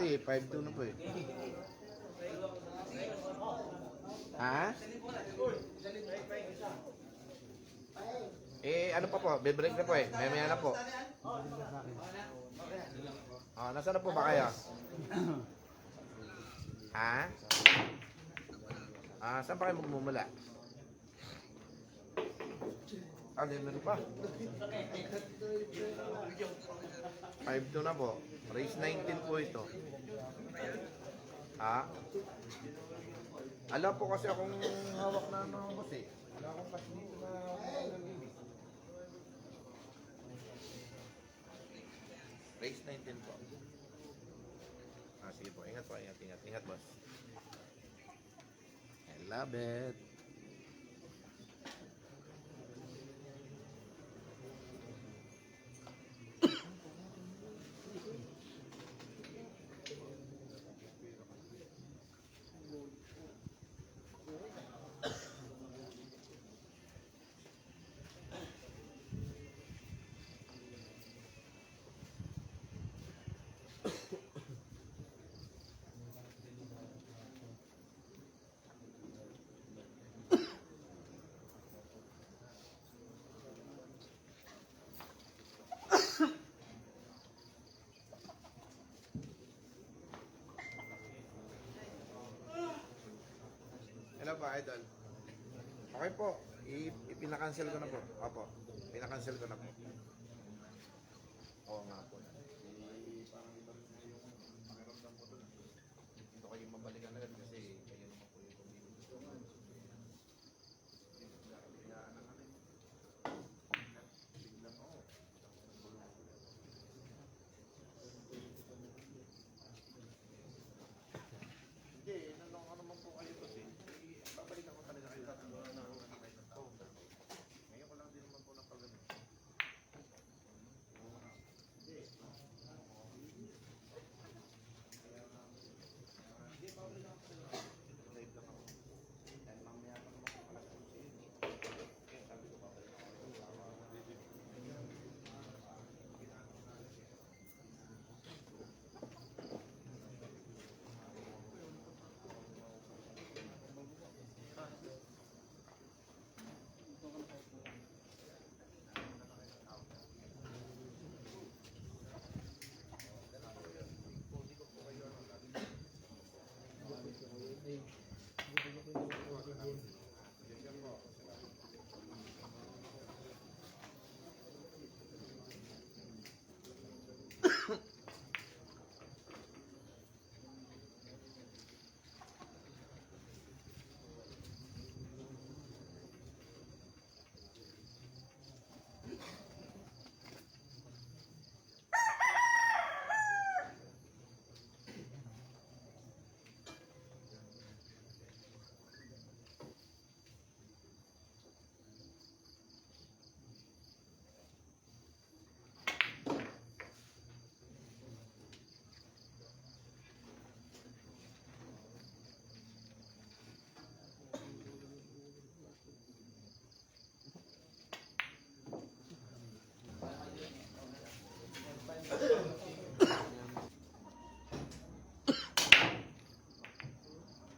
Hindi, 5'2 na po eh. Ha? Eh, ano pa po? Bibreak na po eh. Maya na po. Oh, nasaan na po ba kayo? Ha? Ah, saan pa kayo magmumula? Ah, meron pa. 5'2 na po. Race 19 po ito. Ha? Alam po kasi akong hawak na ano boss eh. Wala akong kasi dito na nalilis. Race 19 po. Ah, sige po. Ingat po. Ingat, ingat. Ingat, boss. I love it. Hello pa, idol. Okay po. Ipinakancel ko na po. Opo. Pinakancel ko na po. Oo nga po. Parang iba rin na yung pakiramdam ko doon. Dito kayo mabalikan agad kasi kayo naman po yung community. Biglang ako. Hindi, nanong ano naman po kayo kasi. Babalikan ko talaga kayo sa mga ngayon ko lang din naman po napagano. Live lang ako. Dahil mamaya pa naman po alas 11 yun eh. Kaya sabi ko babalikan ko ito.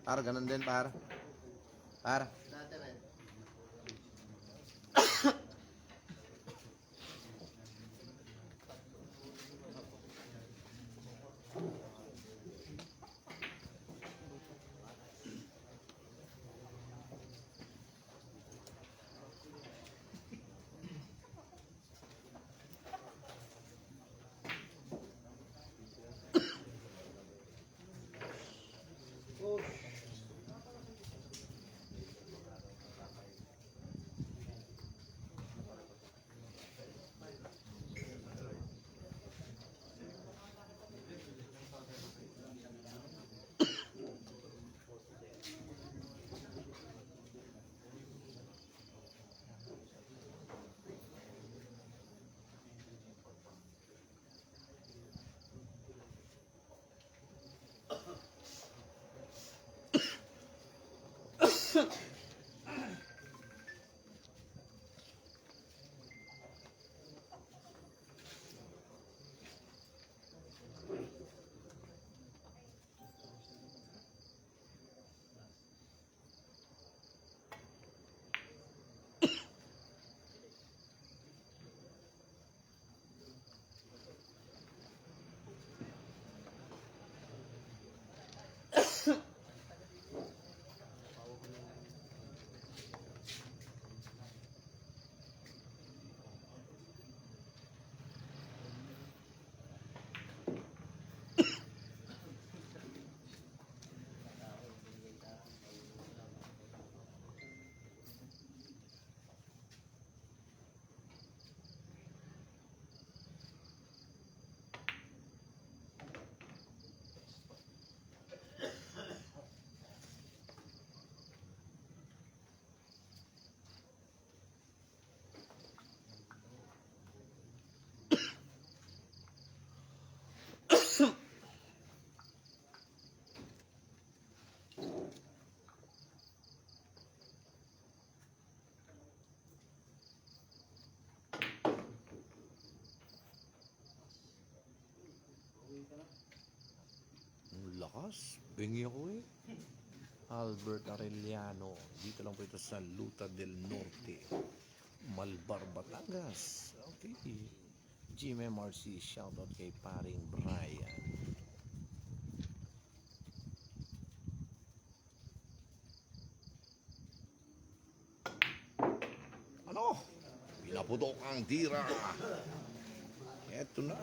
Par, ganun din, par. Par. Ang lakas. Bingi ako eh. Albert Arellano. Dito lang po ito sa Luta del Norte. Malbar, Batangas. Okay. GMMRC, shoutout kay paring Brian. Ano? Pinaputok ang tira. Eto na.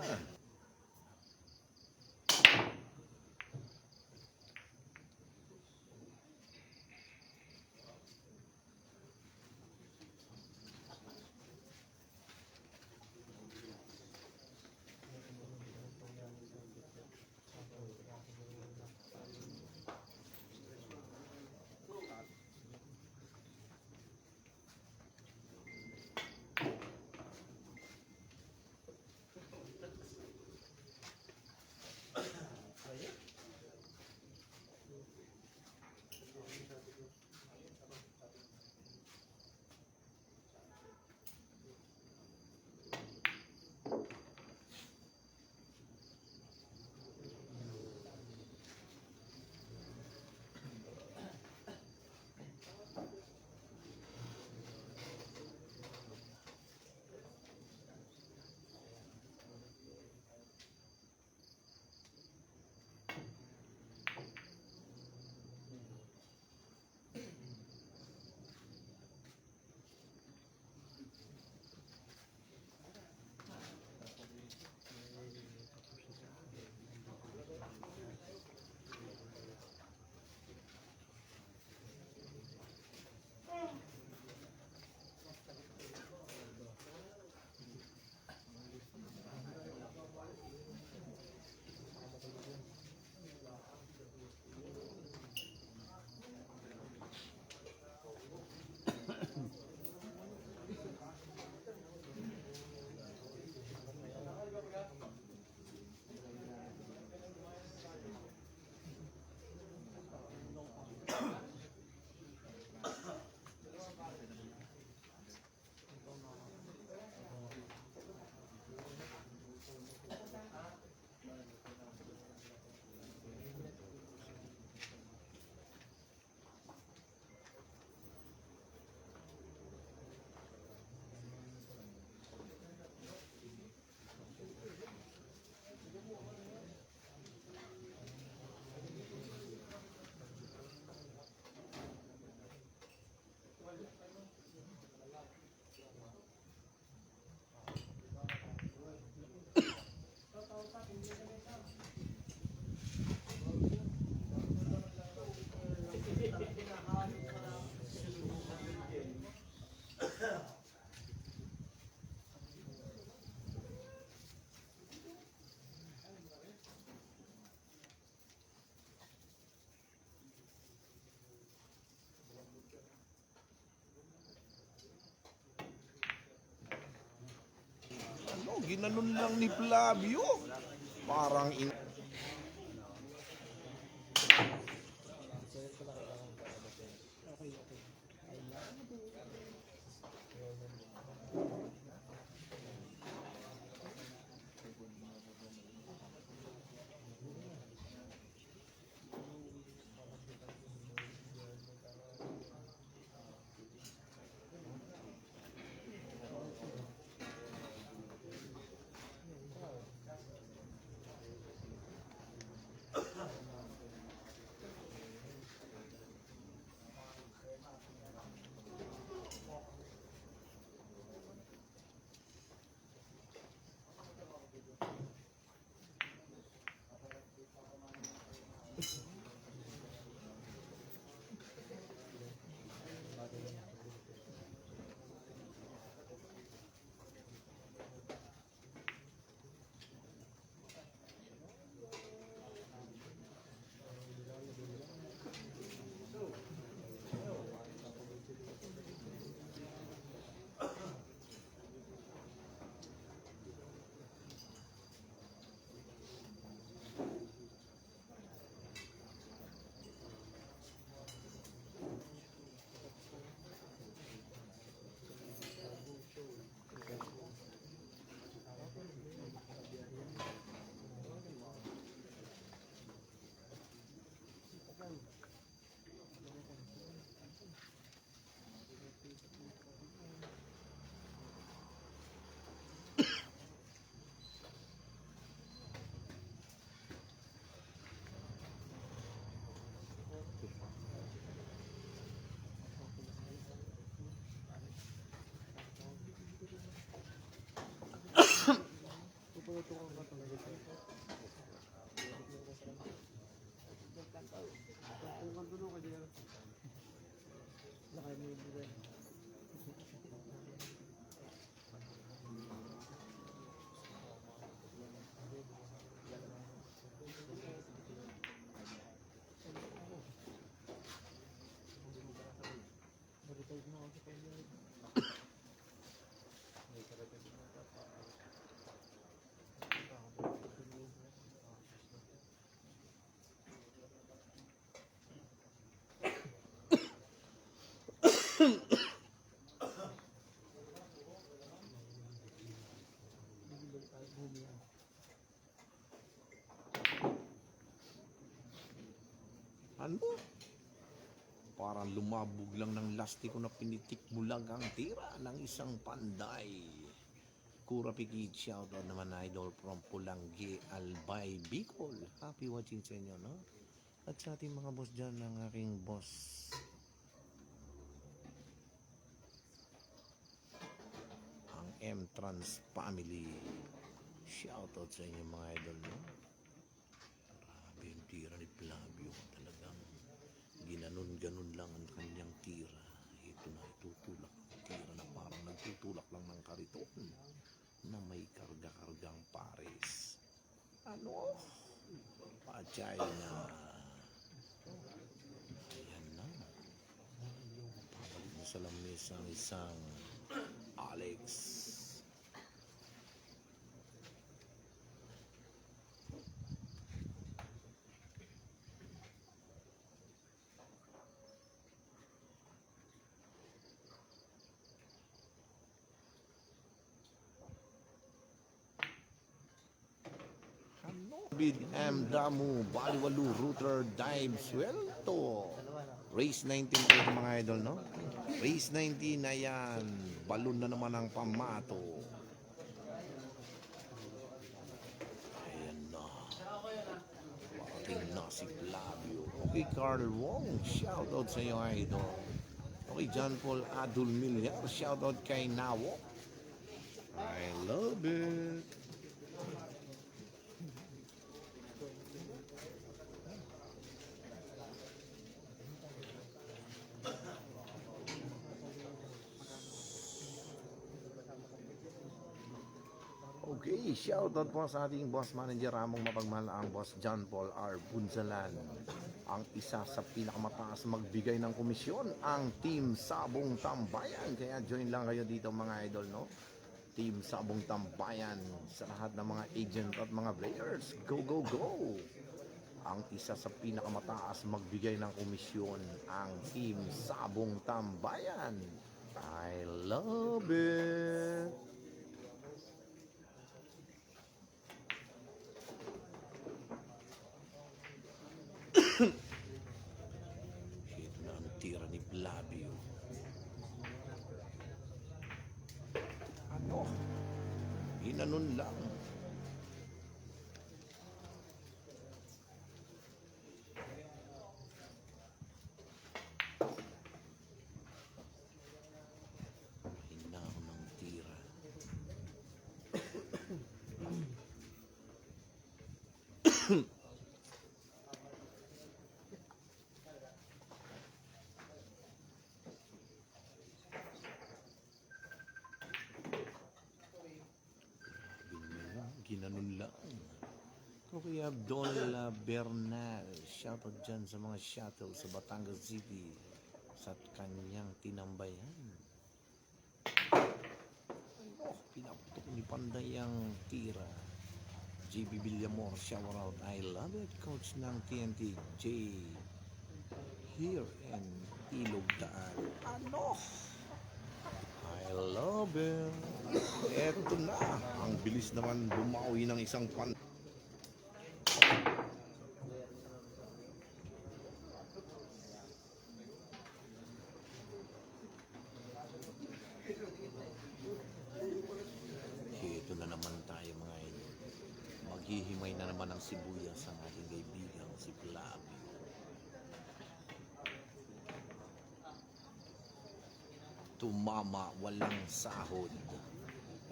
Ano, ginanon lang ni Flavio. Parang Ano? Parang lumabog lang ng lastiko na pinitik mo lang ang tira ng isang panday. Kura Pikit, shoutout naman idol from Pulanggi, Albay, Bicol. Happy watching sa inyo, no? At sa ating mga boss dyan, ng aking boss. Ang M-Trans family. Shoutout sa inyo mga idol, no? Grabe yung tira ni Flavio. Talagang ginanon-ganon lang ang kanyang tira. Ito na, itutulak. Tira na parang nagtutulak lang ng kariton na may karga-kargang pares. Ano? Pachay na. Ayan na. Pabalik na sa lamesa ang isang Alex. Bid M. Damu, Baliwalu, Router, Dive, Suelto. Race 19 po ito mga idol, no? Race 19 na yan. Balon na naman ang pamato. Ayan na. Parating na si Flavio. Okay, Carl Wong. Shoutout sa iyo, idol. Okay, John Paul Adul Milyar. Shoutout kay Nawo. I love it. Okay, shoutout po sa ating boss manager Ramong mapagmahal ang boss John Paul R. Bunzalan. Ang isa sa pinakamataas magbigay ng komisyon, ang Team Sabong Tambayan. Kaya join lang kayo dito mga idol, no? Team Sabong Tambayan sa lahat ng mga agent at mga players. Go, go, go! Ang isa sa pinakamataas magbigay ng komisyon, ang Team Sabong Tambayan. I love it! Ito na ang tira ni Flavio. Ano? Ginanon lang. Hinaw ng tira. Ginanon lang. Okay, Abdul Bernal. Shoutout dyan sa mga shuttle sa Batangas City sa kanyang tinambayan. Oh, pinaputok ni Panday ang tira. JB Villamor, shoutout. I love it, coach ng TNT. J. Here in Ilog Daan. Ano? I love it. Eto na. Ang bilis naman bumawi ng isang pan. Ito na naman tayo mga idol. Maghihimay na naman ang sibuyas ang ating kaibigan si Flavio. Tumama, walang sahod.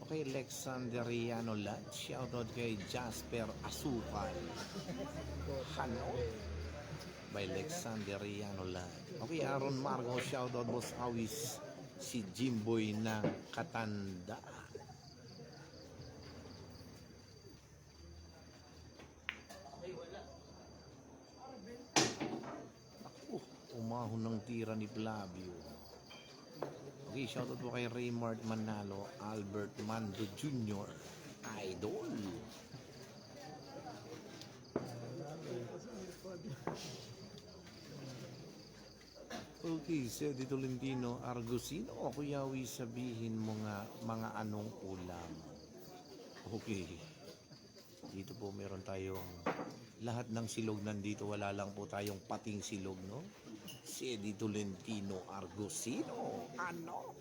Okay. kay Alexandriano Lad. Shoutout kay Jasper Asukal. Ano? By Alexandriano Lad. Okay, Aaron Margo. Shoutout Boss Awis. Si Jimboy ng Katanda. Umahon ng tira ni Flavio. Okay, shoutout po kay Raymart Manalo, Albert Mando Jr. Idol. Okay, Sedi Tolentino Argusino. O kuyawi, sabihin mo nga mga anong ulam. Okay. Dito po meron tayong lahat ng silog nandito. Wala lang po tayong pating silog, no? Sedi Tolentino Argusino. Ano?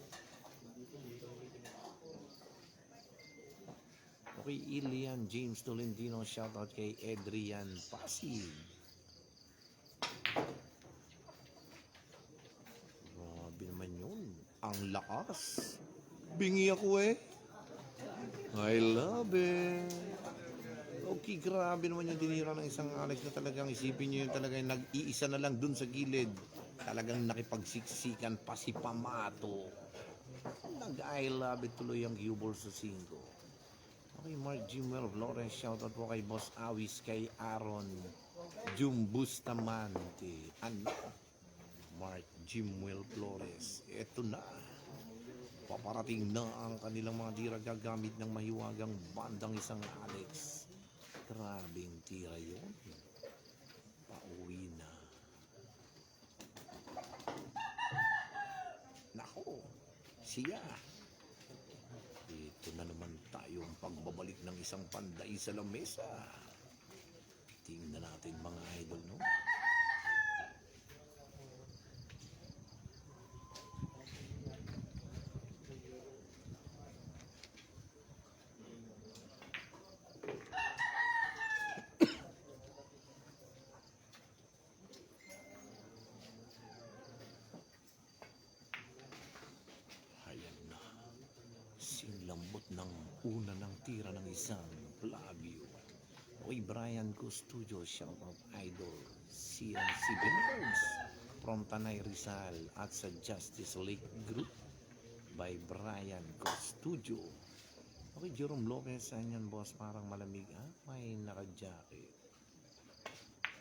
Okay, Ilian James Tolentino. Shoutout kay Adrian Pasig. Grabe naman yun. Ang lakas. Bingi ako eh. I love it. Okay, grabe naman yung dinira ng isang Alex na talagang isipin nyo yun talaga yung nag-iisa na lang dun sa gilid. Talagang nakipagsiksikan pa si Pamato. Nag-I love it tuloy ang Hubol sa 5. Okay, Mark Jimwell Flores. Shoutout po kay Boss Awis, kay Aaron Jum Bustamante. Ano? Mark Jimwell Flores. Eto na. Paparating na ang kanilang mga tira gagamit ng mahiwagang bandang isang Alex. Grabing tira yun. Pauwi na. Nako, siya. Ito na naman tayong pagbabalik ng isang panday sa lamesa. Tingnan natin mga idol, no? Lambot ng una ng tira ng isang Flavio. Okay, Brian Custudio, shoutout idol. CNC Billboards from Tanay Rizal at sa Justice Lake Group by Brian Custudio. Okay, Jerome Lopez, anyan boss, parang malamig. May naka-jacket.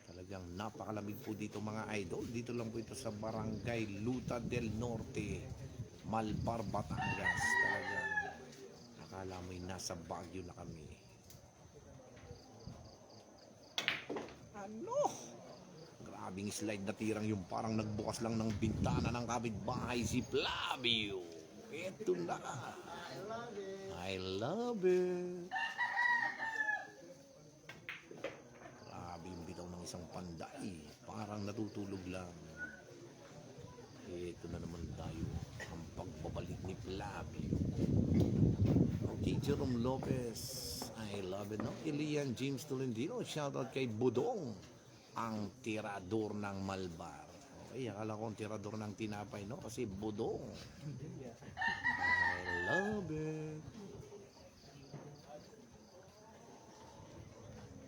Talagang napakalamig po dito mga idol. Dito lang po ito sa Barangay Luta del Norte, Malbar, Batangas. Talagang akala mo'y nasa Baguio na kami. Ano? Grabing slide na tirang yung parang nagbukas lang ng bintana ng kapitbahay si Flavio. Eto na. I love it. Grabe yung bitaw ng isang panday. Parang natutulog lang. Eto na naman tayo. Ang pagbabalik ni Flavio. Okay, Jerome Lopez, I love it, no? Ilian James Tolentino, shoutout kay Budong, ang tirador ng Malbar. Okay, akala ko ang tirador ng tinapay, no? Kasi Budong. I love it.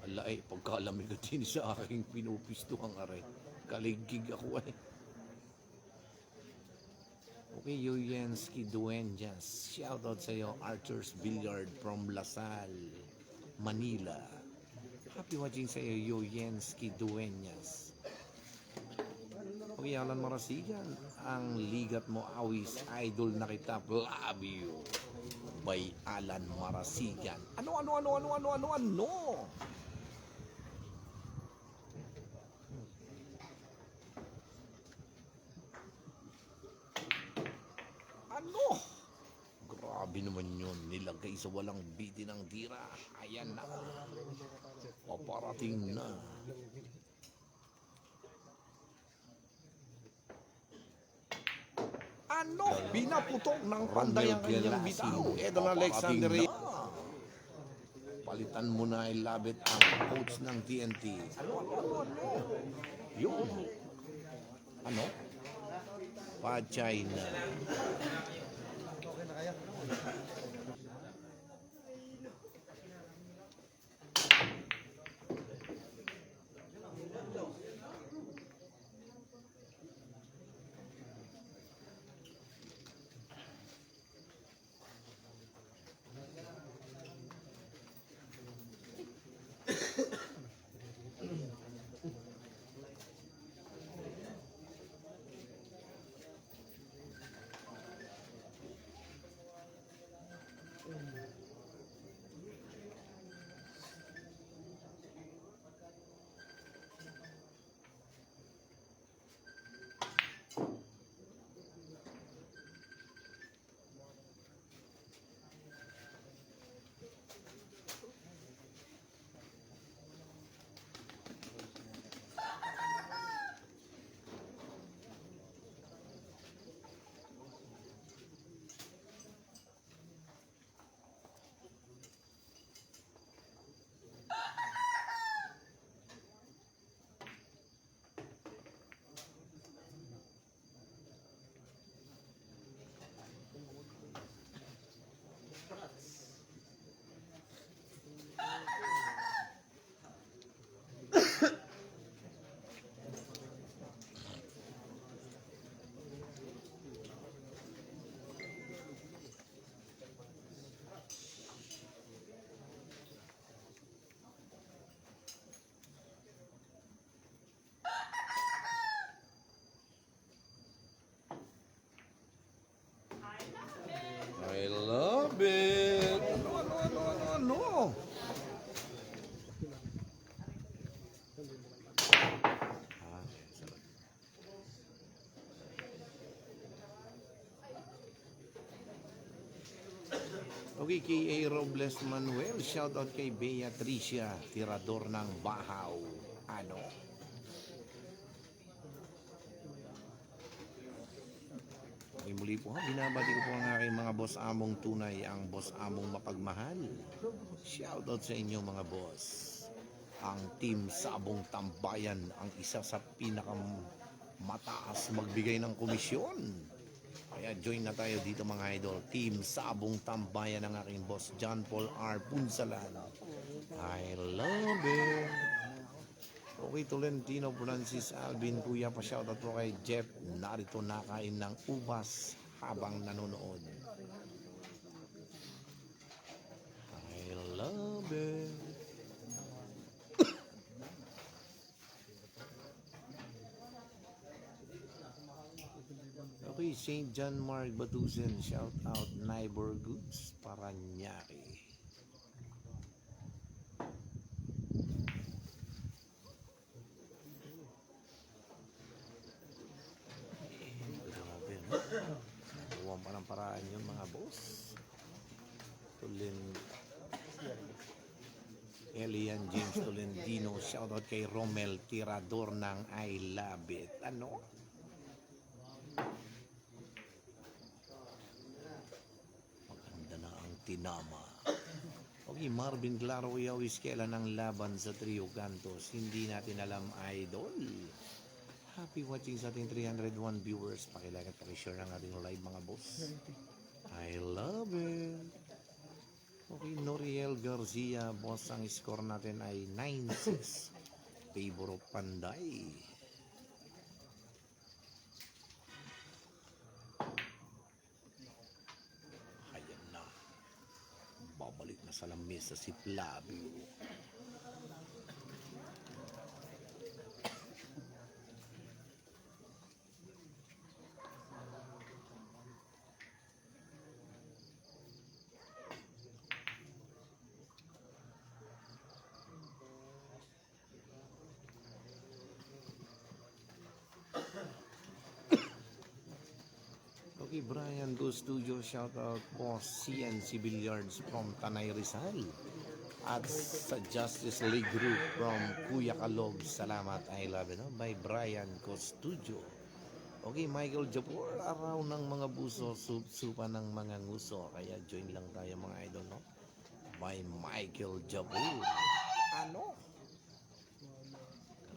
Ala pagkalamig ko din sa aking pinupisto ang aray. Kaligig ako eh. Okay, Yoyensky Dueñas. Shoutout sa iyo, Archer's Billiard from Lasal, Manila. Happy watching sa iyo, Yoyensky Dueñas. Okay, Alan Marasigan. Ang ligat mo, Awis, idol na kita, Flavio. By Alan Marasigan. Ano? Ano? Grabe naman yun. Nilagay sa walang bitin ng tira. Ayan na. Paparating na. Ano? Binaputok ng panday ang kanyang bitaw. Edo na Alexander. Palitan mo na, I love it, ang coach ng TNT. Ano? Yun. Ano? Pa-China. Okay, kay A. Robles Manuel, shoutout kay Beatricia, tirador ng Bahaw. Ano? Okay, muli po ha, binabati ko po ang aking mga boss among tunay, ang boss among mapagmahal. Shoutout sa inyo mga boss. Ang team Sabong Tambayan, ang isa sa pinakamataas magbigay ng komisyon. Kaya join na tayo dito mga idol. Team Sabong Tambayan ng aking boss John Paul R. Punsalan. I love it. Okay, Tolentino Francis Alvin, Kuya, pa-shoutout po kay Jeff. Narito nakain ng ubas habang nanonood. I love it. Okay, St. John Mark Batusen, shout out Neighbor Goods, Paranaque. Grabe, no? Huwag pa ng paraan yun mga boss. Elian James Tolentino, shout out kay Romel, tirador ng I Love It. Ano? Tinama. Okay, Marvin Claro, Yawis, kailan ang laban sa Trio Cantos? Hindi natin alam, idol. Happy watching sa ating 301 viewers. Pakilike at pakishare ng ating live mga boss. I love it. Okay, Noriel Garcia, boss, ang score natin ay 9-6. Favor of Panday. Babalik na sa lamesa si Flavio. Okay, Brian Go Studio, shout out po CNC Billiards from Tanay Rizal. At sa Justice League Group from Kuya Kalog, salamat, I love it, no? By Brian Go Studio. Okay, Michael Japor, araw ng mga buso, supa ng mga nguso. Kaya join lang tayo mga idol, no? By Michael Japor. Ano?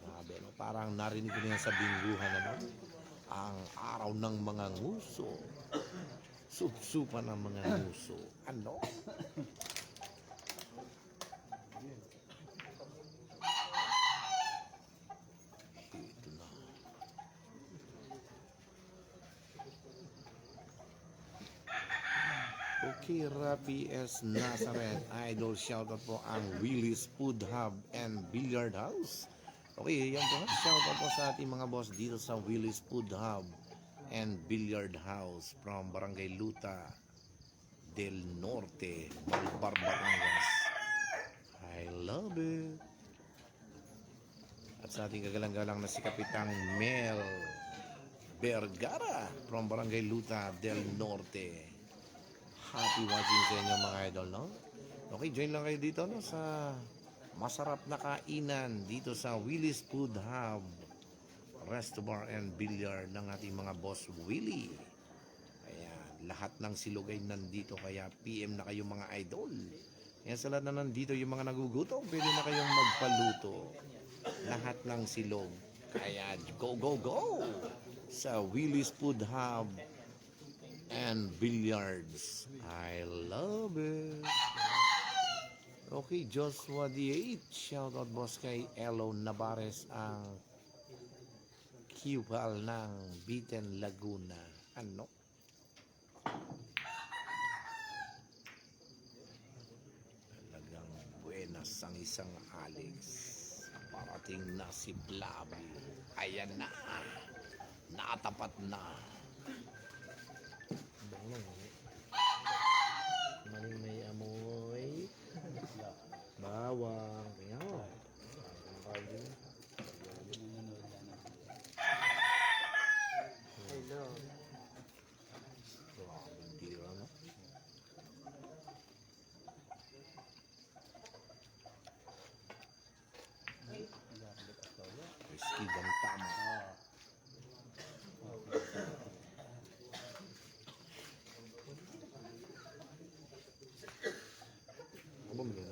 Grabe, no? Parang narinig ko na sa bingguhan, ano? Ang araw ng mga nguso. Supsupa ng mga nguso. Ano? Ito na. Okay, Rafi S. Nazareth, idol, shoutout po ang Willis Food Hub and Billiard House. Okay, yan po. Shoutout po sa ating mga boss dito sa Willis Food Hub and Billiard House from Barangay Luta del Norte, Malbar, Batangas. I love it. At sa ating kagalang-galang na si Kapitang Mel Vergara from Barangay Luta del Norte. Happy watching sa inyo mga idol, no? Okay, join lang kayo dito, no, sa masarap na kainan dito sa Willis Food Hub, Resto Bar and Billiard ng ating mga boss Willie. Ayan, lahat ng silog ay nandito, kaya PM na kayo mga idol. Kaya sa lahat na nandito, yung mga nagugutom, pwede na kayong magpaluto. Lahat ng silog. Kaya go, go, go! Sa Willis Food Hub and Billiards. I love it. Okay, Joshua D8. Shoutout boss kay Elo Navares, ang Kipal ng Biten Laguna. Ano? Talagang buenas ang isang Alex. Parating na si Blabi. Ayan na. Natapat na. Maling may amoy. Bawang. Tingnan. Hello. Tira, no? skid ang tama. Ano ba mo yun?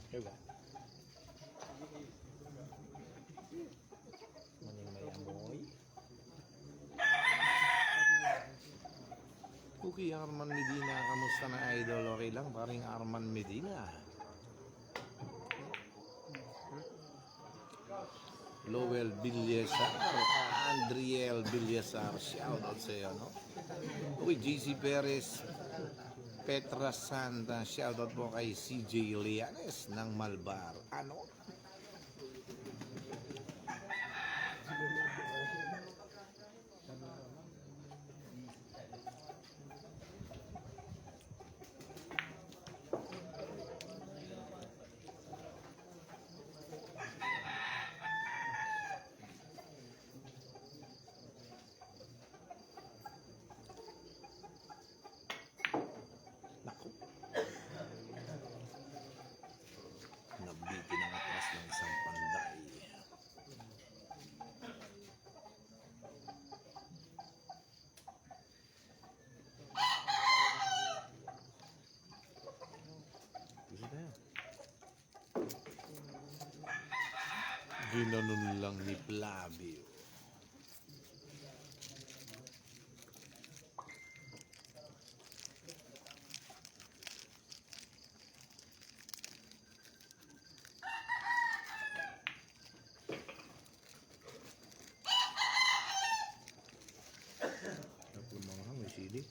Diba? Maning may amoy. Okay, Arman Medina. Kamusta na idol? Okay lang, paring Arman Medina. Lowell Villasar, Andriel Villasar, shoutout sa iyo, no? Okay, JC Perez, Petra Santa, shoutout po kay CJ Lianes ng Malbar. Ano? Naku. Nabitin ang atras ng isang panday. Gusto tayo. Ginanon lang ni Flavio. Tapos mga may sili.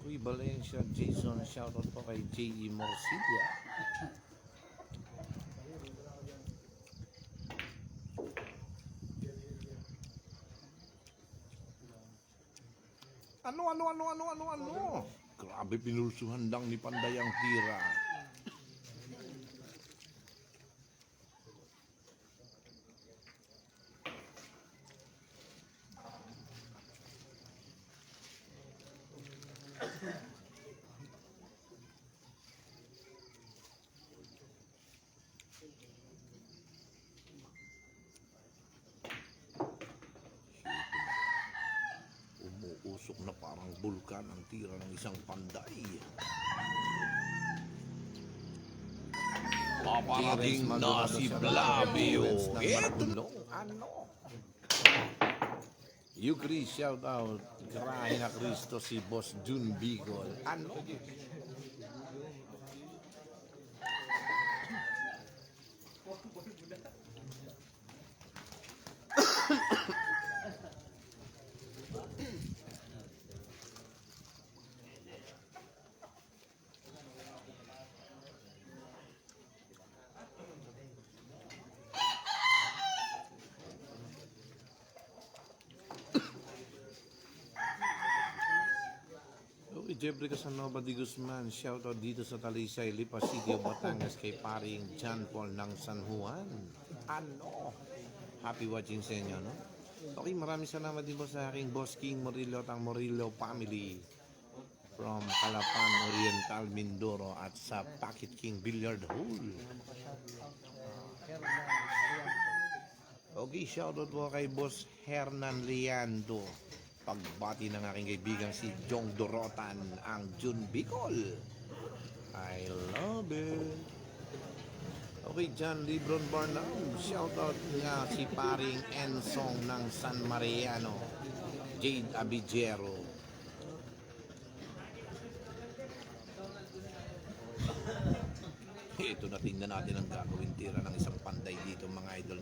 Uy, Valencia, Jason, shoutout po kay J.E. Morcilla. Ano? Grabe pinulsuhan lang ni Panday ang tira. Umuusok na parang bulkan ang tira ng isang panday. Paparating na si Flavio. Eto ano? Yukri, shout out. Grahe na Kristo si Boss Jun Bicol. Ano? Okay, Jeffrey Casanova de Guzman, shoutout dito sa Talisay, Lipa City, Batangas kay paring John Paul ng San Juan. Ano? Happy watching sa inyo, no? Okay, maraming salamat din po sa aking Boss King Murillo at ang Murillo family from Calapan, Oriental, Mindoro at sa Pocket King Billiard Hall. Okay, shoutout po kay Boss Hernan Liando. Pagbati ng aking kaibigan si Jong Dorotan, ang Jun Bicol. I love it. Okay, John Libron Barnum. Shoutout nga si paring Ensong ng San Mariano, Jade Abigero. Ito na, tingnan natin ang gagawin tira ng isang panday dito mga idol.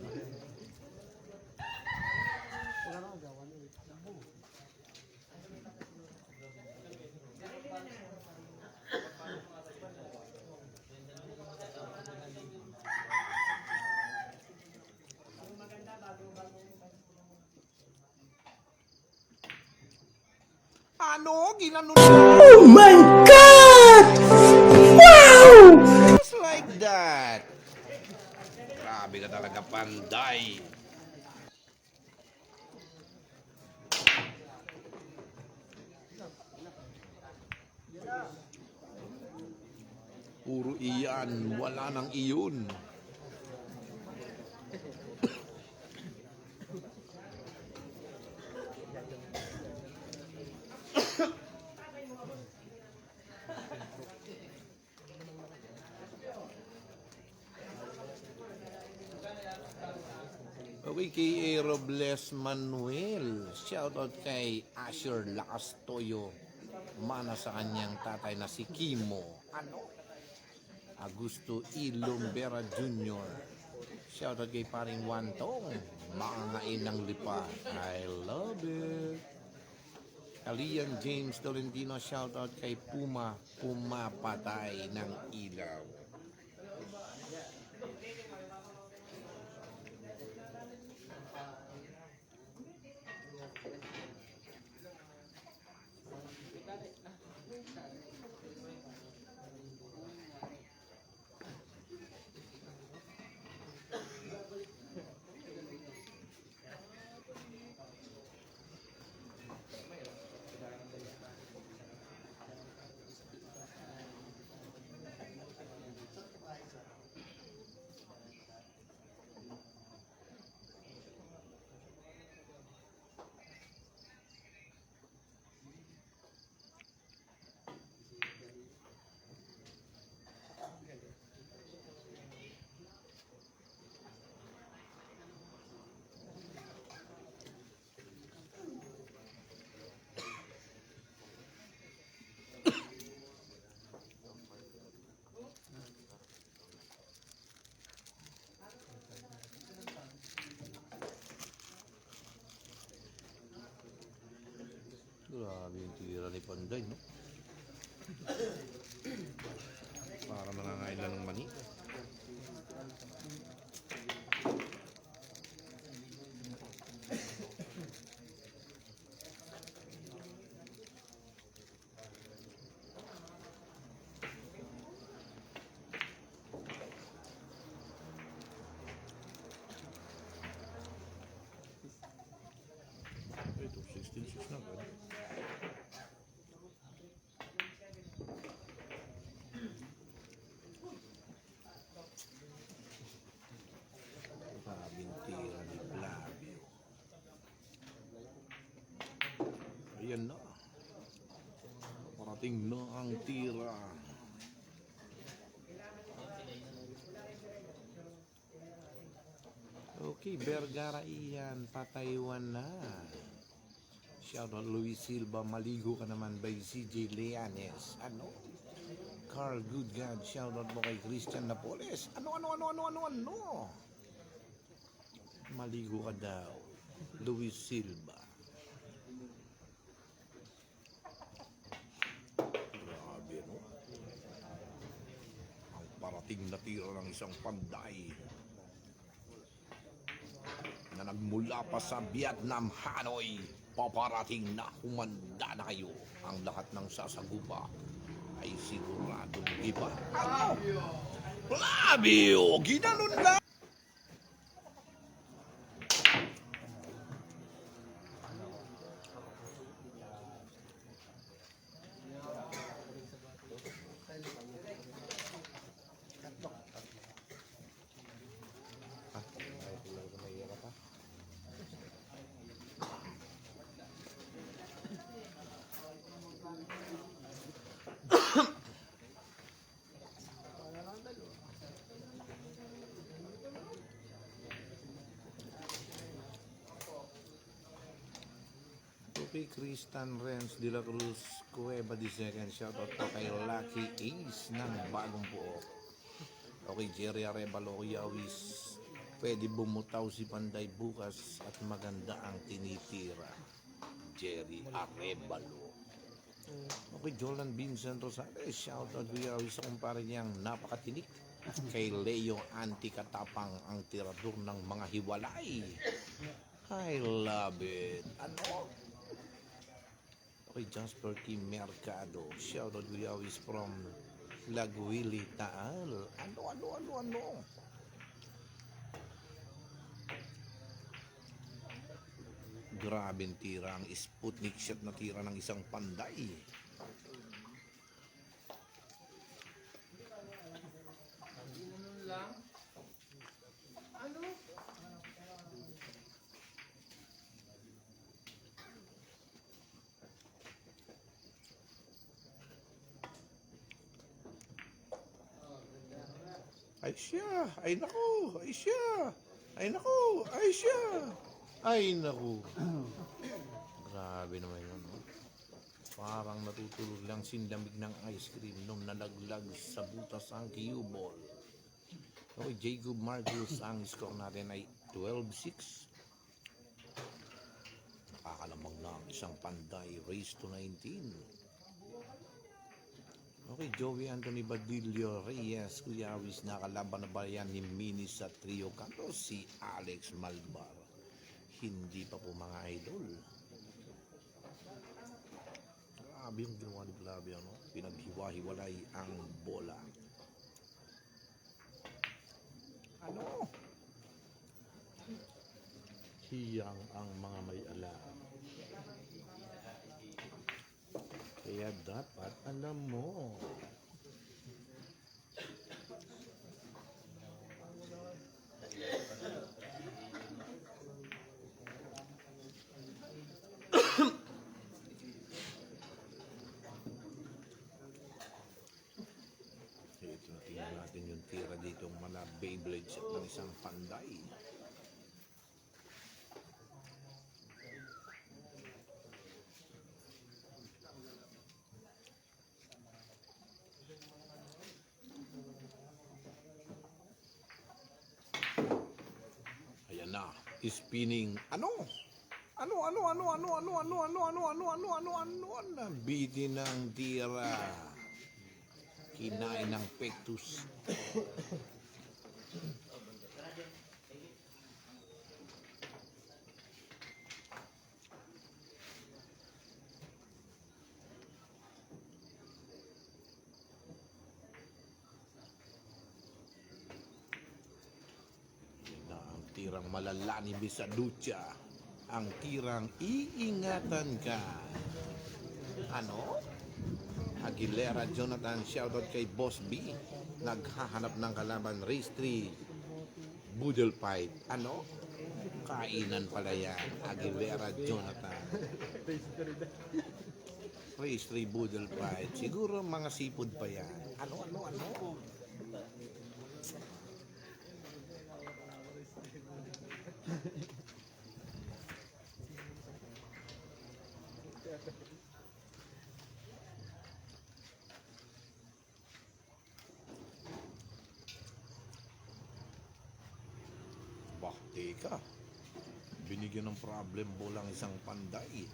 Ano? Ginanon Oh my God! Wow! Just like that. Grabe ka talaga, Panday. Puro iyan, wala nang iyon. Okay, kay Aerobles Manuel. Shoutout kay Asher Lacastoyo. Mana sa kanyang tatay na si Kimo. Ano? Augusto E. Lombera Jr. Shoutout kay paring Wantong. Makangain ng lipa. I love it. Alian James Tolentino. Shoutout kay Puma. Pumapatay ng ilaw. Grabe yung tira ni Panday, no? Para mangangain lang ng mani. Ito, 16.6 na ba? Grabing tira ni Flavio. Ayan na. Parating na ang tira. Okay, Vergara iyan. Pataywan na. Shoutout Luis Silva. Maligo ka naman by CJ Leanes. Ano? Carl Goodgod. Shoutout mo kay Christian Napoles. Ano? Maligo ka daw. Luis Silva. Grabe, no? Ang parating na tira ng isang Panday na nagmula pa sa Vietnam, Hanoi. Paparating na, humanda na kayo. Ang lahat ng sasagupa ay siguradong iba. Ano? Flavio! Ginanon na! Okay, Christian Renz de la Cruz Cueva de Second. Shoutout po kay Lucky Ace ng Bagong Buo. Okay, Jerry Arevalo, Yawis. Pwede bumutaw si Panday bukas at maganda ang tinitira. Jerry Arevalo. Okay, Jolan Vincent Rosales. Shoutout ko Yawis sa kumpare niyang napakatinik. Kay Leo Antikatapang ang tirador ng mga hiwalay. I love it. Ano? kay Jasper Kim Mercado. Shoutout Kuya Awis from Laguili, Taal. Ano? Grabing tira ang Sputnik shot na tira ng isang panday. Ay siya, ay naku, ay siya, ay naku, ay siya, ay naku. Grabe naman yun. No? Parang natutulog lang sinlamig ng ice cream nung nalaglag sa butas ang cue ball. Okay, Jacob Marcus, ang score natin ay 12-6. Nakakalamang na ang isang panday, race to 19. Okay, Joey Anthony Badillo Reyes, Kuya Awis, nakalaban na ba yan ni Mini sa trio kanto? Si Alex Malbar. Hindi pa po mga idol. Grabe yung ginawa ni Flavio, no? Pinaghiwa-hiwalay ang bola. Ano? Hiyang ang mga may alam. Kaya dapat alam mo. Ito na tingnan natin yung tira dito mga Beyblade set ng isang panday. Ayan na, spinning. Ano? Nabitin ng tira. Kinain ng pectus. Tirang malala ni Bisaducha, ang tirang iingatan ka. Ano? Aguilera Jonathan, shoutout kay Boss B. Naghahanap ng kalaban, race 3 Boodle Fight. Ano? Kainan pala yan, Aguilera Jonathan. Race 3 Boodle Fight. Siguro mga seafood pa yan. Ano? Bah, teka. Binigyan ng problem bolang isang panday.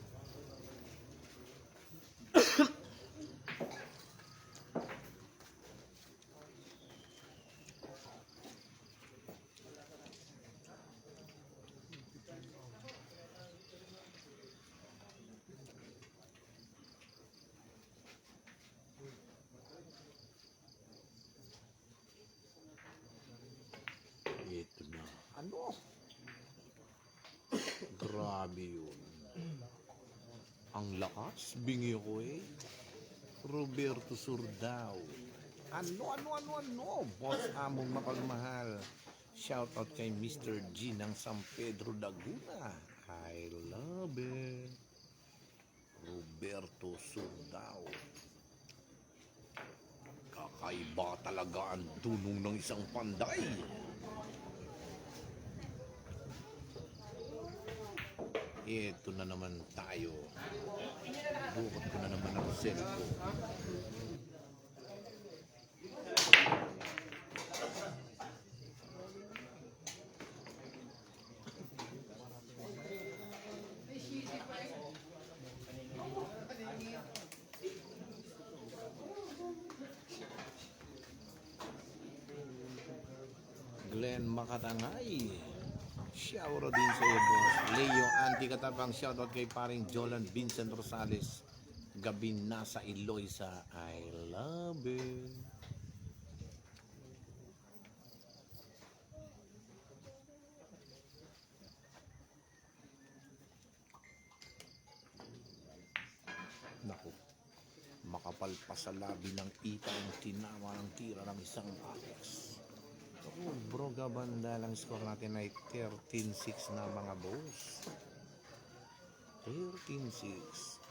Ito na. Ano? Grabe yun. Ang lakas, bingi ko eh. Roberto Surdao. Ano? Boss among mapagmahal. Shoutout kay Mr. G ng San Pedro, Laguna. I love it. Roberto Surdao. Kakaiba talaga ang dunong ng isang panday. Ito na naman tayo. Bukod ko na naman ang cellphone. Glenn Makatangay. Shoutout din sa iyo, boss. Leo Anti Katapang, shoutout kay paring Jolan Vincent Rosales gabi na sa Iloisa. I love it. Naku, makapal pa sa labi ng ita ang tinama ng tira ng isang Alex. Naku, bro, gabanda lang score natin ay 13-6 na mga boss. 13-6.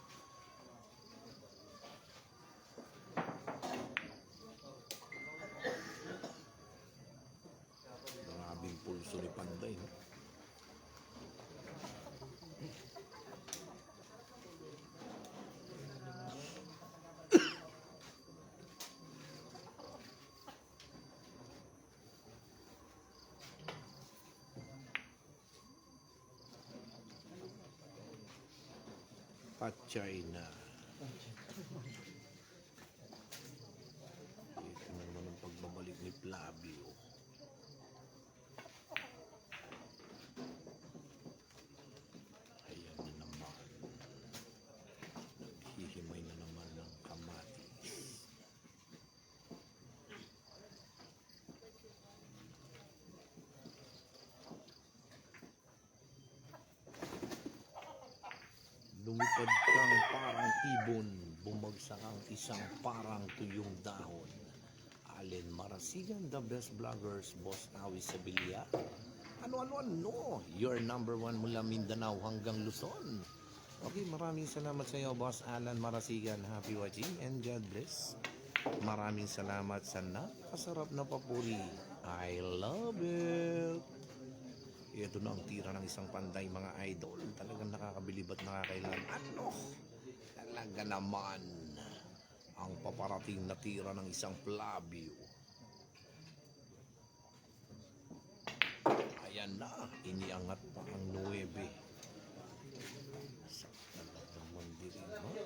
Grabing pulso ni Panday, no? Patchay na. Ito naman ang pagbabalik ni Flavio. Ayan na naman. Naghihimay na naman ng kamatis. Lumipad kang parang ibon, bumagsak ang isang parang tuyong dahon. Allen Marasigan, the best vloggers, Boss Awi Sevilla. Ano? Your number one mula Mindanao hanggang Luzon. Okay, maraming salamat sa iyo, Boss Alan Marasigan. Happy watching and God bless. Maraming salamat sa napakasarap na papuri. I love it. Ito na ang tira ng isang Panday, mga idol. Talagang nakakabilib at nakakailan. Ano? Talaga naman ang paparating na tira ng isang Flavio. Ayan na, iniangat pa ang 9. Sa talagang mandirin, ha?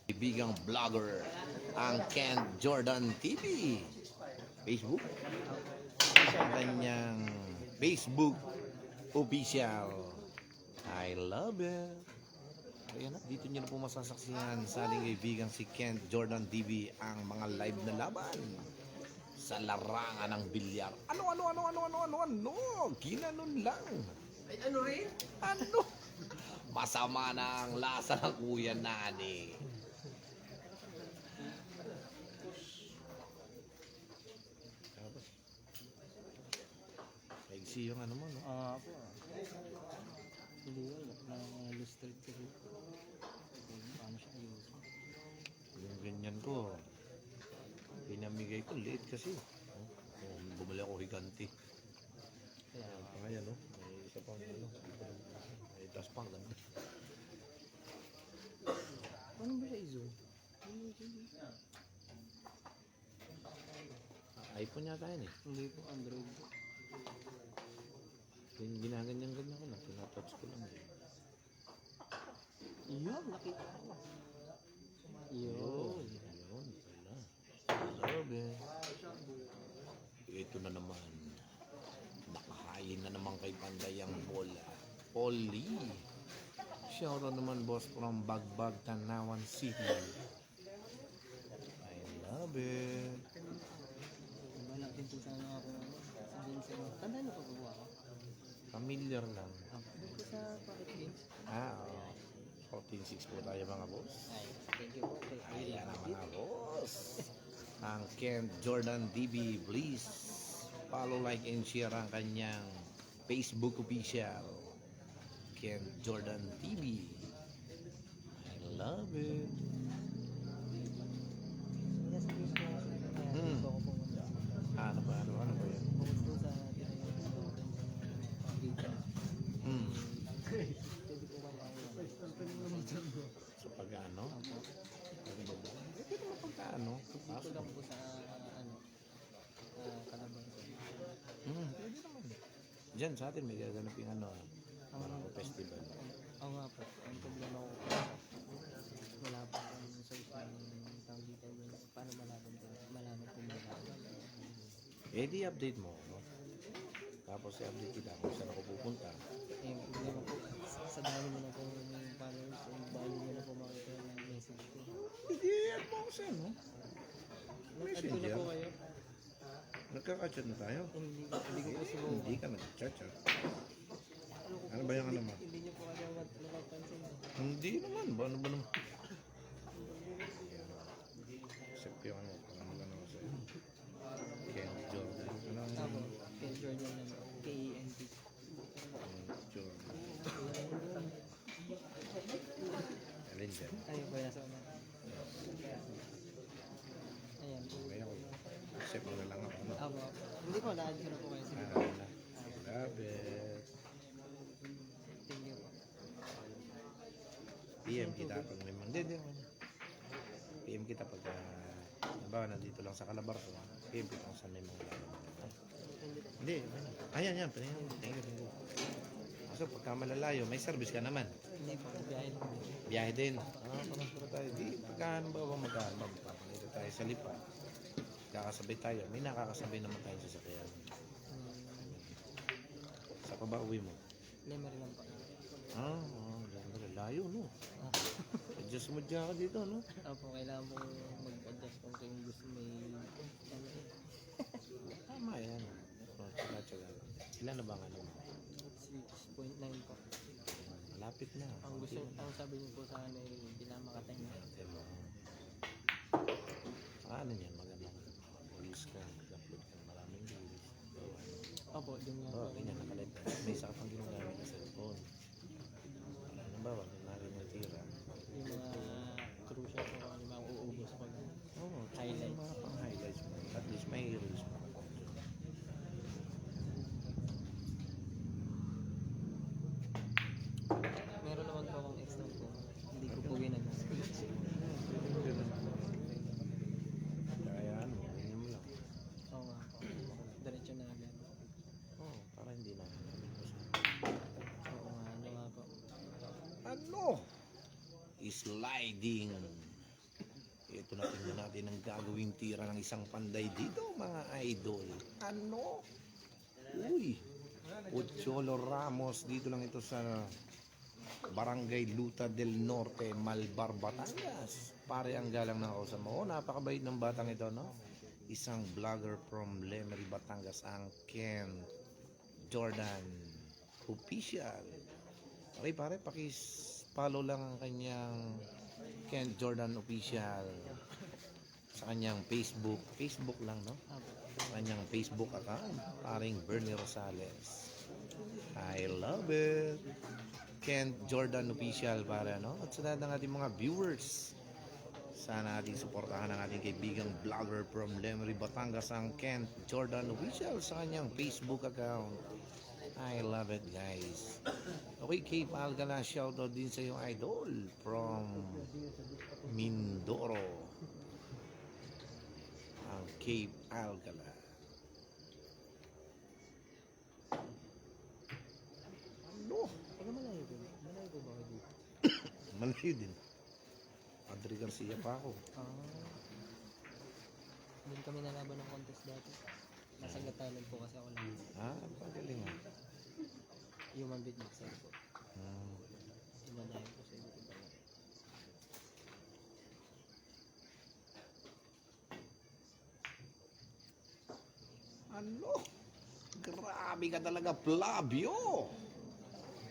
Ibigang vlogger ang Ken Jordan TV. Facebook. Ang kanyang Facebook official. I love it. Ayan na, dito nyo na po masasaksihan sa ating kaibigang si Ken Jordan TV ang mga live na laban sa larangan ng bilyar. Ano? Ginanon lang. Ay, ano rin? Ano? Masama na ang lasa ng Kuya Nani. Maigsi yung ano mo, no? Po. Hindi wala. Na-illustrate ko rin. Paano siya ayusin? Yung ganyan ko, pinamigay ko, liit kasi. Bumili ako higanti. Kaya, Ngayon, no? May isa pang ano. May tas pang ganun. paano ba siya i-zoom? iPhone yata yun eh. Hindi po, Android. Ginaganyan-ganyan ko lang. Tinatouch ko lang eh. Yun, nakita ko. Yun. Yun pala. Grabe. Ito na naman. Nakahayin na naman kay Panday ang bola. Oli. Shoutout naman, boss, from Bagbag, Tanawan City. I love it. Wala din po sana ako. Sabihin sa inyo. Tanda niyo pa po ako? Familiar lang. Dito sa Pocket Games. Oo. 14-6 po tayo mga boss. Ay, thank you po. Ayan ang mga boss. Ang Ken Jordan TV, please follow, like, and share ang kanyang Facebook official. Ken Jordan TV. I love it. Yes, please po. Hmm. Dito ako pumunta. Ano ba yan? Bukod po sa dito. Pwede po ba tayo? So pag-ano? Opo. Pwede naman pagka-ano? Dito lang po sa Calabar. Pwede naman. Diyan sa atin may gaganapin ano. Barangay Festival. Oo nga po, ang problema ko po, wala pa akong source ng tawag dito, paano malaman kung malaman. Eh di update mo, no? Tapos i-update kita kung saan ako pupunta. Eh, yung problema po, sa dami mo na po followers, bali mo na po makita yung message ko. Hindi, ano mo ako sa'yo, no? Nag-add ko na po kayo. Nagkaka-chat na tayo. Hindi ko po siguro. Hindi ka nag-chat, ha? Ano ba yung ano mo? Hindi niyo po kasi napapansin. Hindi naman, ba? Ano ba naman? Accept ko yung ano, pangalan ako sa'yo. Ken Jordan. Ano ang Ako, Ken Jordan naman. K-E-N-T. Jordan? Alin dyan? Ayun po, nasa una. Ayan. Okay ako. Accept mo na lang ako, ano? Ako. Hindi po, na-add ko na po kayo. Sige po. Love it. Thank you po. PM kita pag may mga... Hindi. PM kita pag... Nabawa, nandito lang sa Calabar ko. PM kita kung saan may mga lalaman. Hindi. Ayan. Thank you. So, pagka malalayo, may service ka naman. Hindi po, biyahe lang. Biyahe din. Pamasura tayo. Di, pagkaan ba magkano? Dito tayo sa Lipa. Kakasabay tayo. May nakakasabay naman tayo sa sakyan. Sa pa ba uwi mo? Lemery lang po. Layo, no? Adjust mo dyan ka dito, no? Opo, kailangan po mag-adjust kung kayo gusto may... Tama yan. Tsaga. Ilan na ba nga naman? 6.9 po. Malapit na. Ang sabi niyo po sa akin ay hindi na makatay na. Ano yan? Maganda. Reels ka. Upload ka. Maraming reels. Opo, yung nga po. Ganyan nakalit. May isa ka pang ginagamit na cellphone. Ano ba? Wag narin natira. Yung mga crucial po kung ano mga uubos ko. Oo. Highlights. Yung mga pang highlights mo. At least may reels mo. Meron naman po akong extra po. Hindi ko po ginagamit. Kaya ano, ganyan mo lang. Oo nga po. Diretso na agad. Oo, para hindi na. Oo nga, ano nga po. Ano? Sliding. Ito na tingnan natin ang gagawing tira ng isang panday dito, mga idol. Ano? Uy! Pocholo Ramos. Dito lang ito sa Barangay Luta del Norte, Malbar, Batangas. Pare ang galang na ako sa mo. Napakabait ng batang ito, no? Isang vlogger from Lemery, Batangas, ang Ken Jordan Official. Okay pare, pakis-follow lang ang kanyang Ken Jordan Official sa kanyang Facebook. Facebook lang, no? Opo. Sa kanyang Facebook account. Paring Bernie Rosales. I love it. Ken Jordan Official para, no? At sa lahat ng ating mga viewers, sana ating suportahan ang ating kaibigang vlogger from Lemery, Batangas, ang Ken Jordan Official sa kanyang Facebook account. I love it, guys. Okay, Cape Alcala, shoutout din sa iyong idol from Mindoro. Ang Cape Alcala. Ano? Taga malayo po. Malayo po ba ako dito? Malayo din. Padre Garcia pa ako. Doon kami nalaban ng contest dati. Nasa Gatalan po kasi ako lang. Pagaling ah. Human beatboxer po. Hmm. Imadahin po sa YouTube. Ano? Grabe ka talaga, Flavio!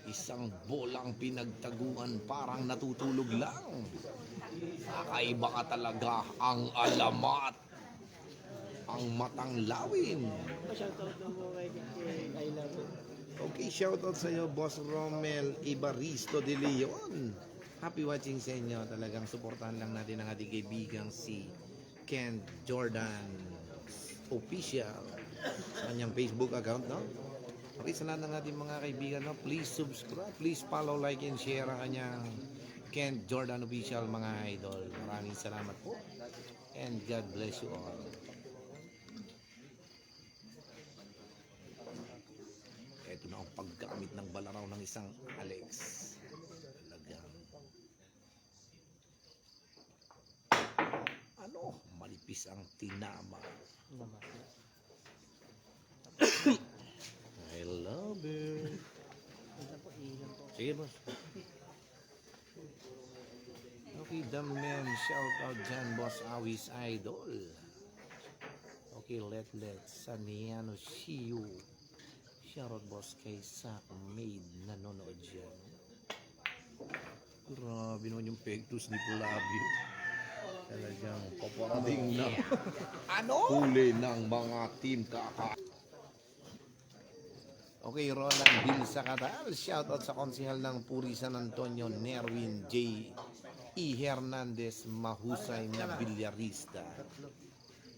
Isang bolang pinagtaguan parang natutulog lang. Kakaiba ka talaga, ang alamat. Ang matang lawin. Shoutout na po kay I love it. Okay, shoutout sa iyo, Boss Romel Ibaristo de Leon. Happy watching sa inyo. Talagang suportahan lang natin ang ating kaibigang si Ken Jordan Official sa kanyang Facebook account, no? Okay, sa lahat ng ating mga kaibigan, no? Please subscribe, please follow, like, and share ang kanyang Ken Jordan Official, mga idol. Maraming salamat po. And God bless you all. Ito na ang paggamit ng balaraw ng isang Alex. Talagang ano, malipis ang tinama. Naman. I love it. Ito po, ilan po. Sige, boss. Okay, the man, shout out dyan, boss Awis Idol. Okay, let's Saniano Shiyu. Shout out, boss, kay Sak Maid, nanonood dyan. Grabe naman yung pektus ni Pulabio. Talagang paparating na huli ng mga team kaka. Okay, Roland Bill Sacatal. Shoutout sa konsihal ng Puri San Antonio, Nerwin J. E. Hernandez, mahusay na bilyarista.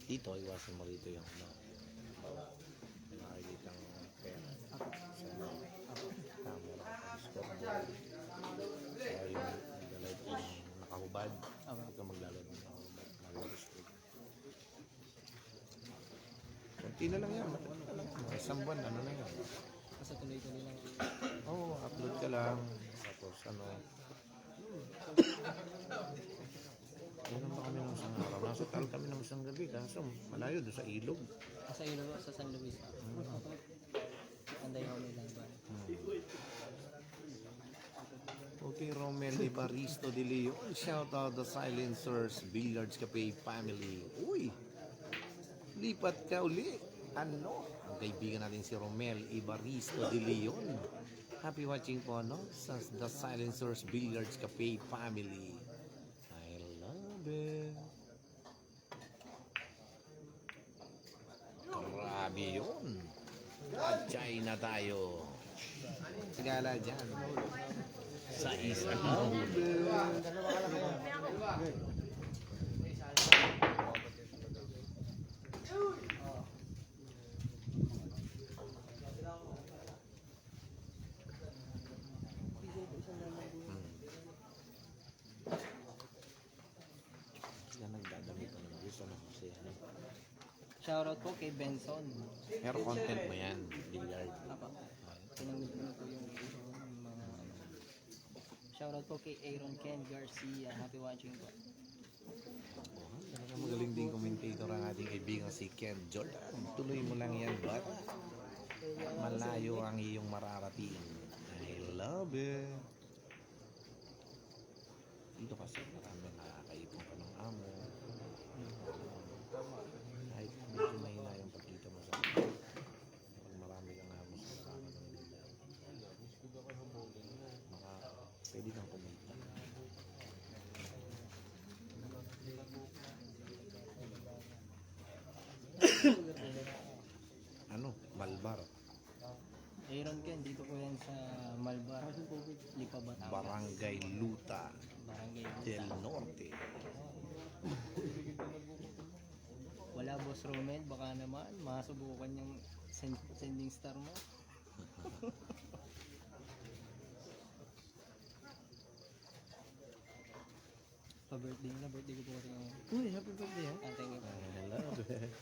Dito, iwasan mo rito yung nakikita ng pera sa camera, ang scoreboard. Kaya yung naglalay ko nakahubad. Huwag kang maglalay ng nakahubad. Kunti na lang yan. Isang buwan, ano na yan. Basta tuloy-tuloy lang. Oo, upload ka lang. Tapos ano. Meron pa kami ng isang araw. Nasa tal kami ng isang gabi. Kaso malayo doon sa ilog. Sa ilo sa San Luis. Anday ko nila ba? Okay, Romel Ibaristo de Leon. Shout out the Silencers Billiards Cafe family. Uy! Lipat ka uli. Ano? Ang kaibigan natin si Romel Ibaristo de Leon. Happy watching po, no? Sa The Silencers Billiards Cafe family. I love it. Grabe yun. Pachay na tayo. Sigala dyan. Sa isang Shoutout po kay Benson. Pero content mo yan, billiard. Apa. Pinamit ko na po yung mga shoutout po kay Aaron Ken Garcia. Happy watching po. Talagang magaling din commentator ang ating kaibigan si Ken Jordan. Tuloy mo lang yan, but malayo ang iyong mararating. I love it. Dito kasi marami nakakaipon ka ng amo. Kahit medyo mahina yung pagkita mo sa pag marami kang amo sa saka ng billiard. Pwede kang kumita. Ano? Malbar. Aaron Ken, dito po yan sa Malbar. Lipa Batangas. Barangay Luta Barangay del Norte. Wala, Boss Romel, baka naman masubukan yung sending star mo. Pa-birthday na, birthday ko po kasi ngayon. Uy, happy birthday, ha? Thank you po. I love it.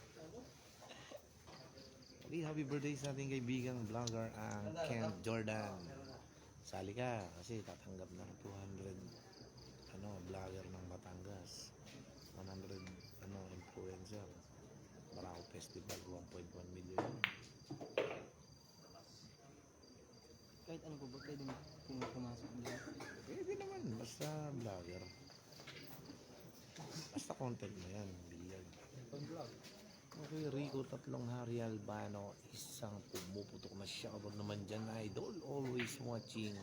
Okay, happy birthday sa ating kaibigang vlogger ang Ken Jordan. Sali ka kasi tatanggap ng 200 vlogger ng Batangas. 100 influencer. Barako Festival 1.1 million. Kahit ano po ba, pwede mo pumasok dyan. Pwede naman, basta vlogger. Basta content mo yan, billiard. Okay, Rico Tatlong Hari Albano, isang pumuputok na shoutout naman dyan, idol. Always watching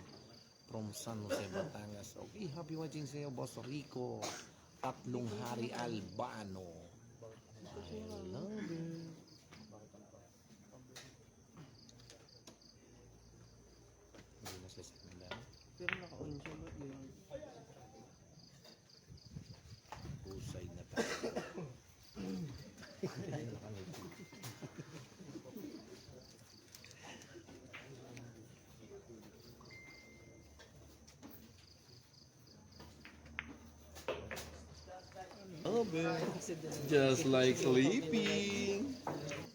from San Jose, Batangas. Okay, happy watching sa iyo, Boss Rico Tatlong Hari Albano. I love it. Hindi na siya sinila. Pero naka-on siya ba? Yung Husay na tayo. Just like sleeping.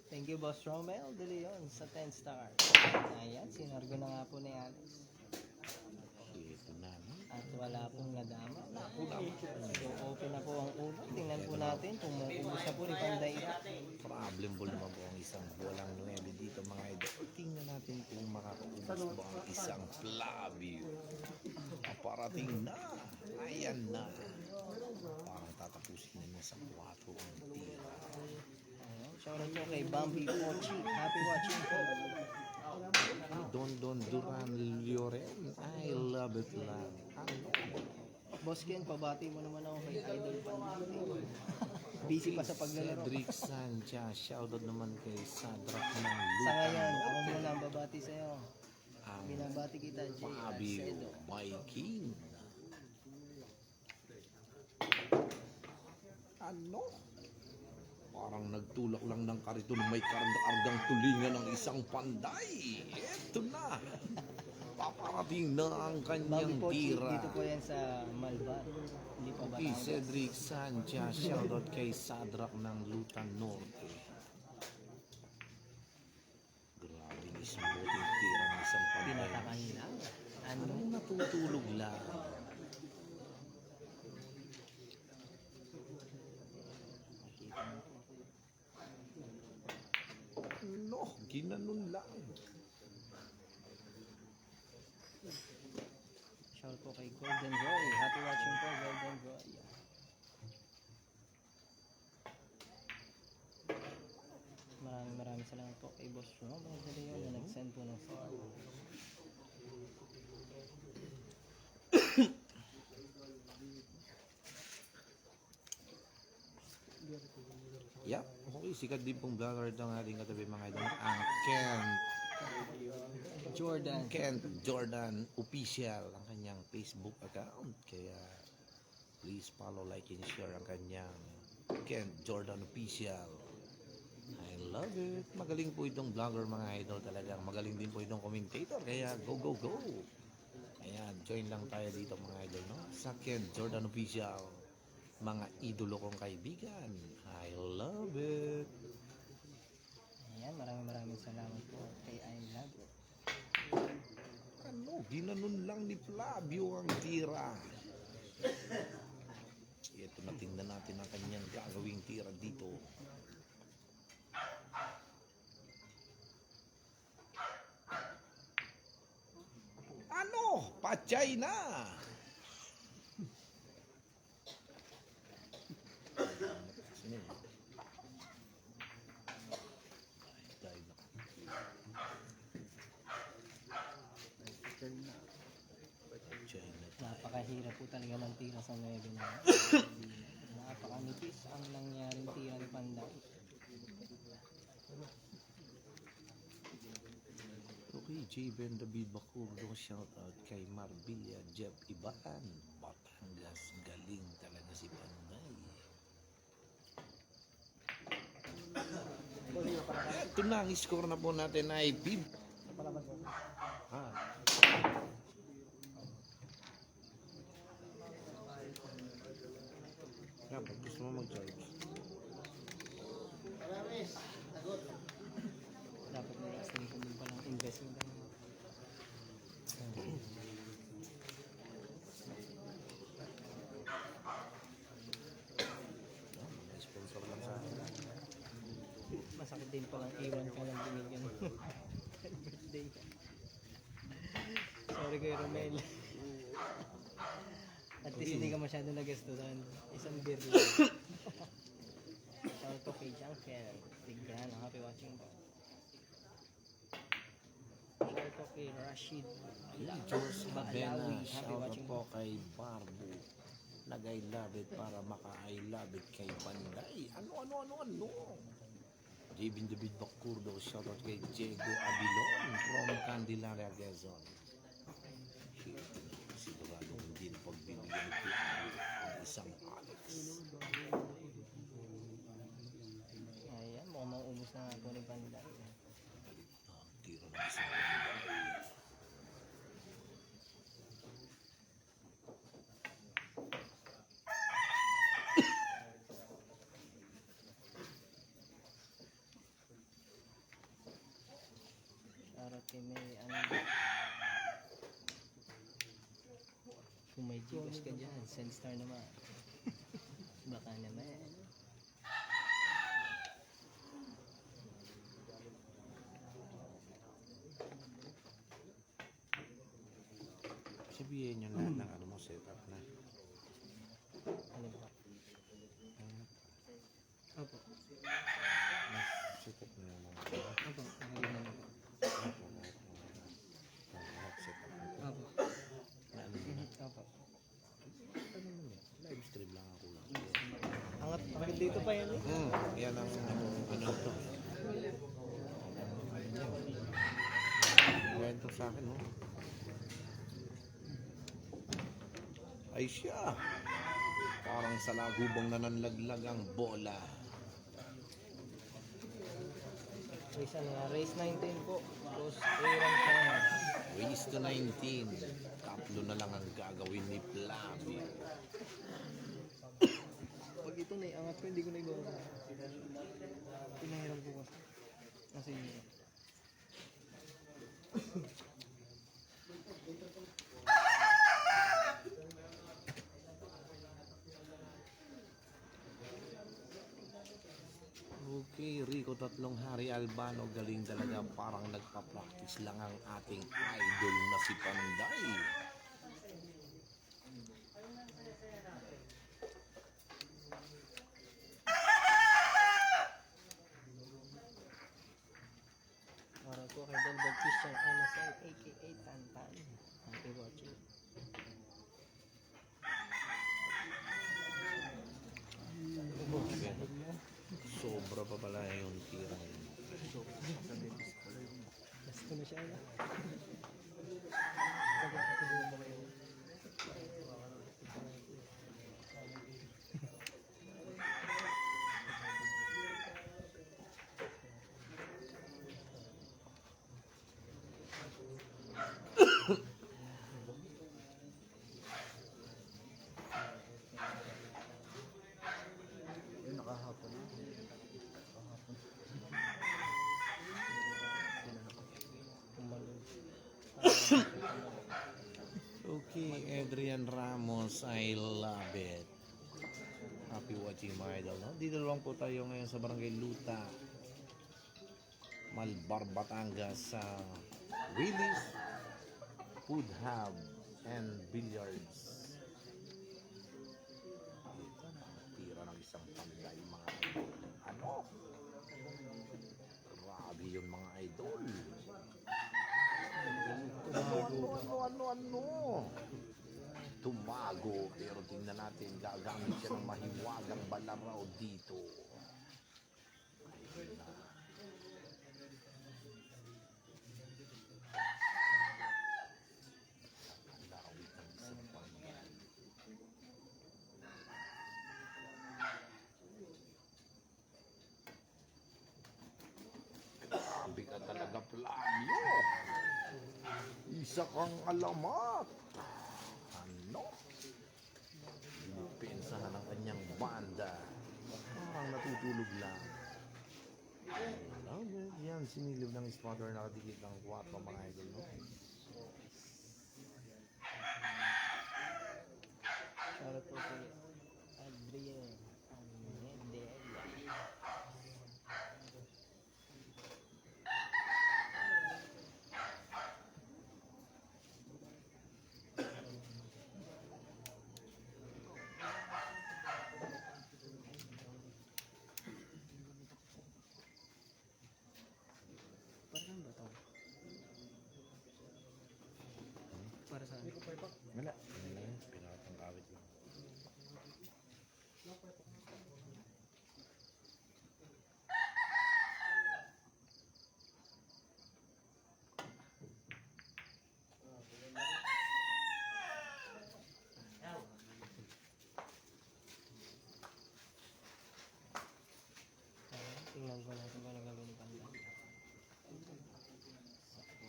Thank you you, Boss Romel De Leon sa 10 star. Ayan, sinargo na nga po ni Alex. Ito na. At wala pong nadama. So, open na po ang ulo. Tingnan po natin kung maubos na po ni Panday ito. Problem ball naman po ang isang bolang 9 dito mga idol. Tingnan natin kung makakaubos ba ang isang Flavio. Parating na. Ayan na. Parang tatapusin na sa 4 ang tira. Ayan, shoutout po kay Bambi Pochi. Happy watching po. Don Duran Lloren. I love it lang. Boss Ken, pabati mo naman ako kay Idol Panday. Busy pa sa paglalaro. Cedric Sanchez. Shoutout naman kay Sadrak ng Sa Lutan. ngayon, ako muna ang babati sa'yo. Ang Binabati kita, Jay Fabio Arcedo. Maikin. Ano? Parang nagtulak lang ng kariton may kargang tulingan ng isang Panday. Eto na. Paparating na ang Bambi kanyang Pochi, tira. dito po yan sa Malbar. Hindi pa Kay Batangas. Cedric Sanchez. Shoutout kay Sadrak ng Lutan Norte. Grabe ismuting tira ng isang Panday. Pinatakan lang. Ano? Ano natutulog lang? No, ginanon lang. Shout po kay Golden Roy. Happy watching po, Golden Roy. Maraming salamat po kay Boss Ron. Mga Leon na nag-send po ng star. Yep, okay, sikat din pong vlogger ito ang ating katabi mga idol. Ang Kent Jordan Official ang kanyang Facebook account. Kaya please follow, like, and share ang kanyang Kent Jordan Official. I love it. Magaling po itong vlogger mga idol talagang. Magaling din po itong commentator. Kaya go, go, go. Ayan, join lang tayo dito mga idol, no? Sa Kent Jordan Official. Mga idolo kong kaibigan. I love it. Ayan, maraming salamat po kay I Love It. Ano, ginanon lang ni Flavio ang tira. Ito na, tingnan natin ang kanyang gagawing tira dito. Ano? Patay na! Sino? Patay na. Patay na. Napakahirap po talaga ng tira sa 9 na. Napakanipis ang nangyaring tira ni Panday. Okay, J-Ben David Bacurdo, shout out kay Marbilla Jeff Iban, Batangas, galing talaga si Panday. Ito na, ang score na po natin ay Bib. Yan, pag gusto mo mag-charge. Dapat may extension din palang investment. May sponsor lang sa akin. Masakit din palang iwan ka ng binigyan mo. Birthday ka. Sorry kay Romel. At least hindi ka masyado nagastusan. Isang beer lang. Shout to kay Junker. Tigran, happy watching po. Shout to kay Rashid. Diyos Abena, Happy shout out watching po kay Barbo. Nag-I love it para maka-I love it kay Panday. Ano? Jibin David Bacurdo, shout out kay Diego Abilon from Candelaria, Quezon. Sigurado hindi na pagbibigyan ko ang isang Alex. Ayan, mukhang maubos na nga po ni Panday. Ang tira ng isang Panday. Kasi may ano, kung may Gcash ka dyan, Sendstar naman. Baka naman. Sabihin nyo lahat ng ano mo, setup na. Ano ba? Opo. Setup na yung mga Opo. Nakagana na po. lahat setup na. Opo. Na ano mo na. Opo. Ano mo yan? Live stream lang ako lang. Angat, bakit dito pa yan eh? Yan ang ano to. Kwento sa akin, no? Ay siya. Parang sa lagubang nananlaglag ang bola. Race ano nga? Race 19 po. Close A-rank pa yan. Race to 19. Tatlo na lang ang gagawin ni Flavio. Pag ito naiangat ko, hindi ko naigawa. Pinahiram ko kasi. Kasi Okay, Rico Tatlong Hari Albano, galing talaga, parang nagpa-practice lang ang ating idol na si Panday. para po kay Delbert Christian MSL aka Tantan. Happy watching. Sobra pa pala yung tira. Gusto na siya na. Nakahapon na. Okay, Adrian Ramos, I love it. Happy watching mga idol. No? Dito lang po tayo ngayon sa Barangay Luta, Malbar, Batangas, sa Willis Food Hub and Billiards. Ito na, tira ng isang Panday mga idol. Ano? Grabe yun mga idol. Ano? Tumago, pero tingnan natin, gagamit siya ng mahiwagang balaraw dito. Ayun na. Ang lawit ng isang Panday. Sabi ka talaga, Flavio. Isa kang alamat. Ano? Pinupensahan ng kanyang banda. Parang natutulog lang. Alam, yan, sinilib ng spotter, nakadikit ng 4 mga idol. No? Para po kay Adrian Anedella. Parang ba ito? Para saan? Wala. Pinakatang kawit lang. Tingnan ko natin kung ano gagawin ni Panday. Sa 4.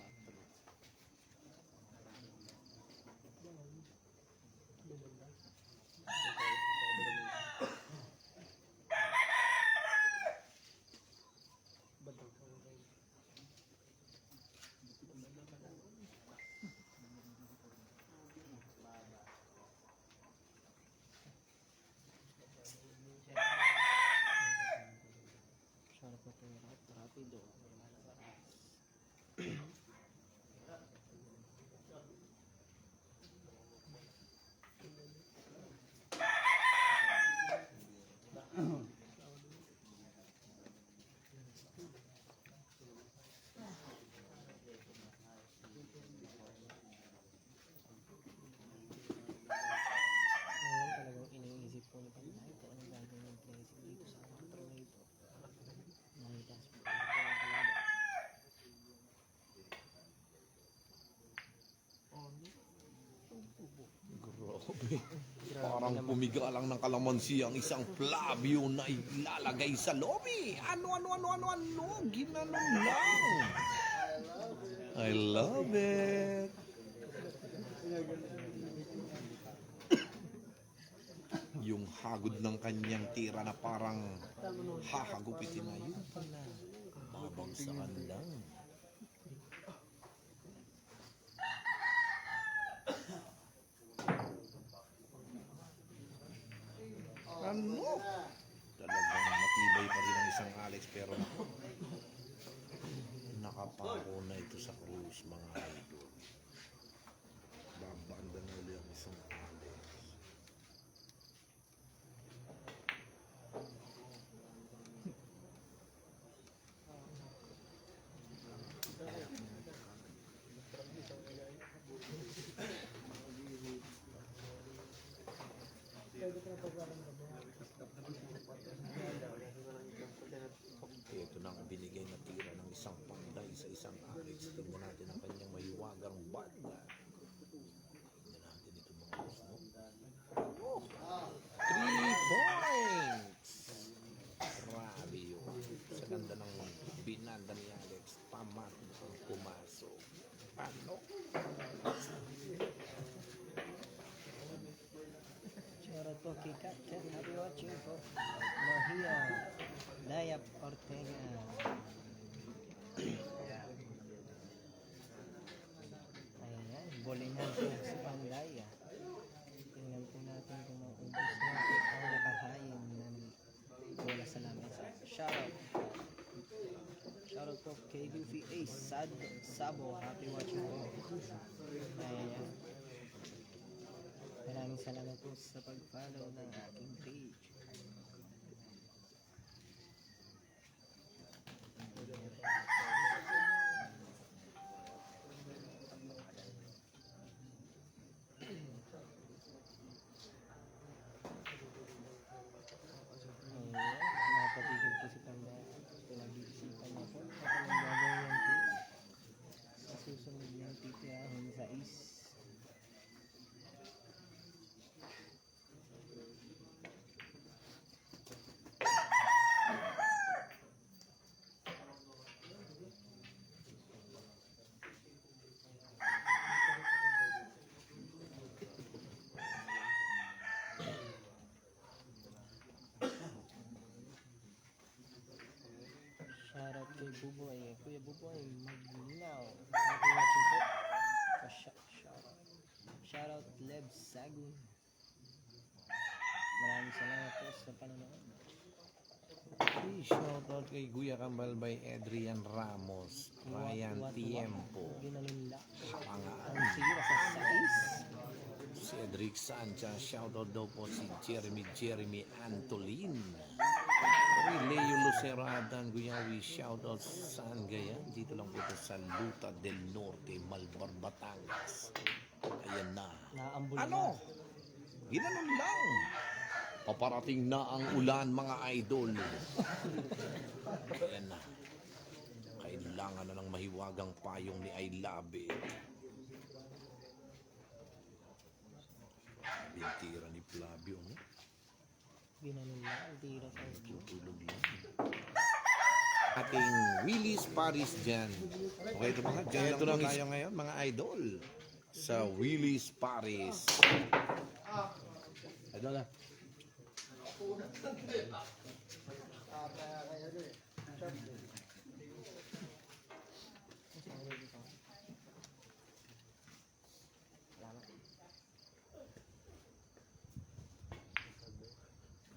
Grabe. Parang pumiga lang ng kalamansi ang isang Flavio na ilalagay sa lomi. Ano? Ginanon lang. I love it. Yung hagod ng kanyang tira na parang hahagupitin na yun pala. Babagsakan lang. Ano? Talagang matibay pa rin ang isang Alex pero nakapako na ito sa cruise mga idol. Babanda na ulit ang isang Alex. Ito na ang binigay na tira ng isang panday sa isang Alex. Tingnan natin ang kanyang mahiwagang banda. Tingnan natin ito mga boss, no? Oh, 3 points! Grabe yun. Sa ganda ng binanda ni Alex, tamat ang pumasok. Ano? Shoutout po kay Kat, happy watching po. Mahia, Dayap Ortega. Ayan, bolingan po si Pandaya. Tingnan po natin kung maubos na ang nakahain ng bola sa lamesa. Shoutout po kay Goofy Ace, Sabo, happy watching po. Ayan. Maraming salamat po sa pag-follow ng aking page. Ayan, napatigil po si Panda. Pinag-iisipan niya po. At ang gagawin yung tip. Sa susunod yung titiyahin sa is. Shoutout kay Buboy. Kuya Buboy, Magnaw. Happy watching po. Shoutout Lev Sagun. Maraming salamat po sa panonood. Hey, shoutout kay Kuya Kambal by Adrian Ramos, Ryan Tiempo, Ginanunla. Pangaan, Ang sira sa sais. Cedric Sanchez, shoutout daw po si Jeremy Antolin. Okay, Leo Lucero Adan Guyawi, shoutout saan gaya? Dito lang po ito sa Luta del Norte, Malbar, Batangas. Ayan na. Naambul Ano? Ginanon lang. Paparating na ang ulan mga idol. Ayan na. Kailangan na ng mahiwagang payong ni I Love It. Bintira ni Flavio, no? Ginanunla. Ang tira sa iyo. Tutulog lang. Ating Willis Paris dyan. Okay, ito mga dyan lang po tayo ngayon, mga idol. Sa Willis Paris. Idol na.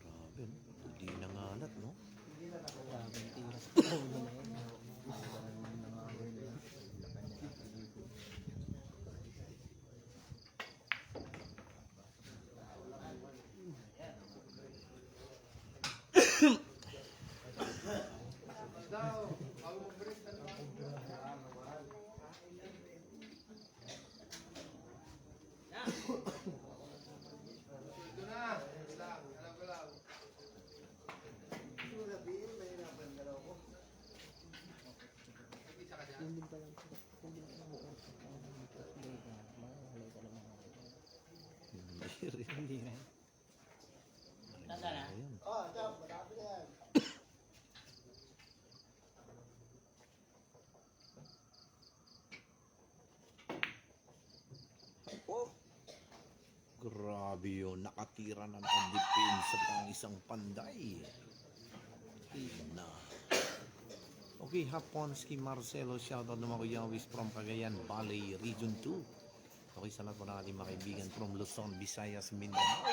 Grabe, hindi nangalat, no? Grabe ang tira sa ulo na yun. Hindi pa lang po. Hindi pa lang po. Mga halay ka lang mga halay. Hindi na. Ayun. Oh, grabe yun. Nakatira na nakadepensa pang isang panday. Na. Okay, Haponski Marcelo, shoutout naman ko Yawis from Cagayan Valley, Region 2. Okay, sa lahat po ng ating mga kaibigan from Luzon, Visayas, Mindanao.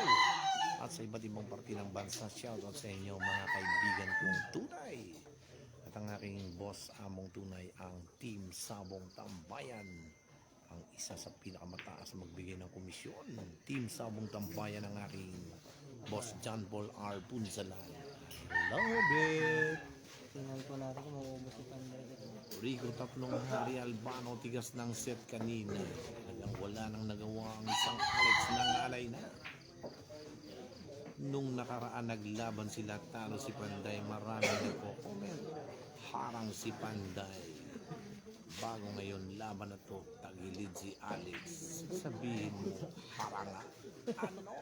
At sa iba't ibang parte ng bansa, shoutout sa inyo mga kaibigan kong tunay. At ang aking boss, among tunay, ang Team Sabong Tambayan. Ang isa sa pinakamataas magbigay ng komisyon. Team Sabong Tambayan ang aking boss, John Paul R. Punzalan. Love it! Tingnan po natin kung mauubos si Panday ito. Rico, 3 hari Albano, tigas ng set kanina. Hanggang wala nang nagawa ang isang Alex ng alay na. Nung nakaraan naglaban sila, talo si Panday, marami nagko-comment. Harang si Panday. Bago ngayon laban na to, tagilid si Alex. Sabihin mo, haranga. Ano?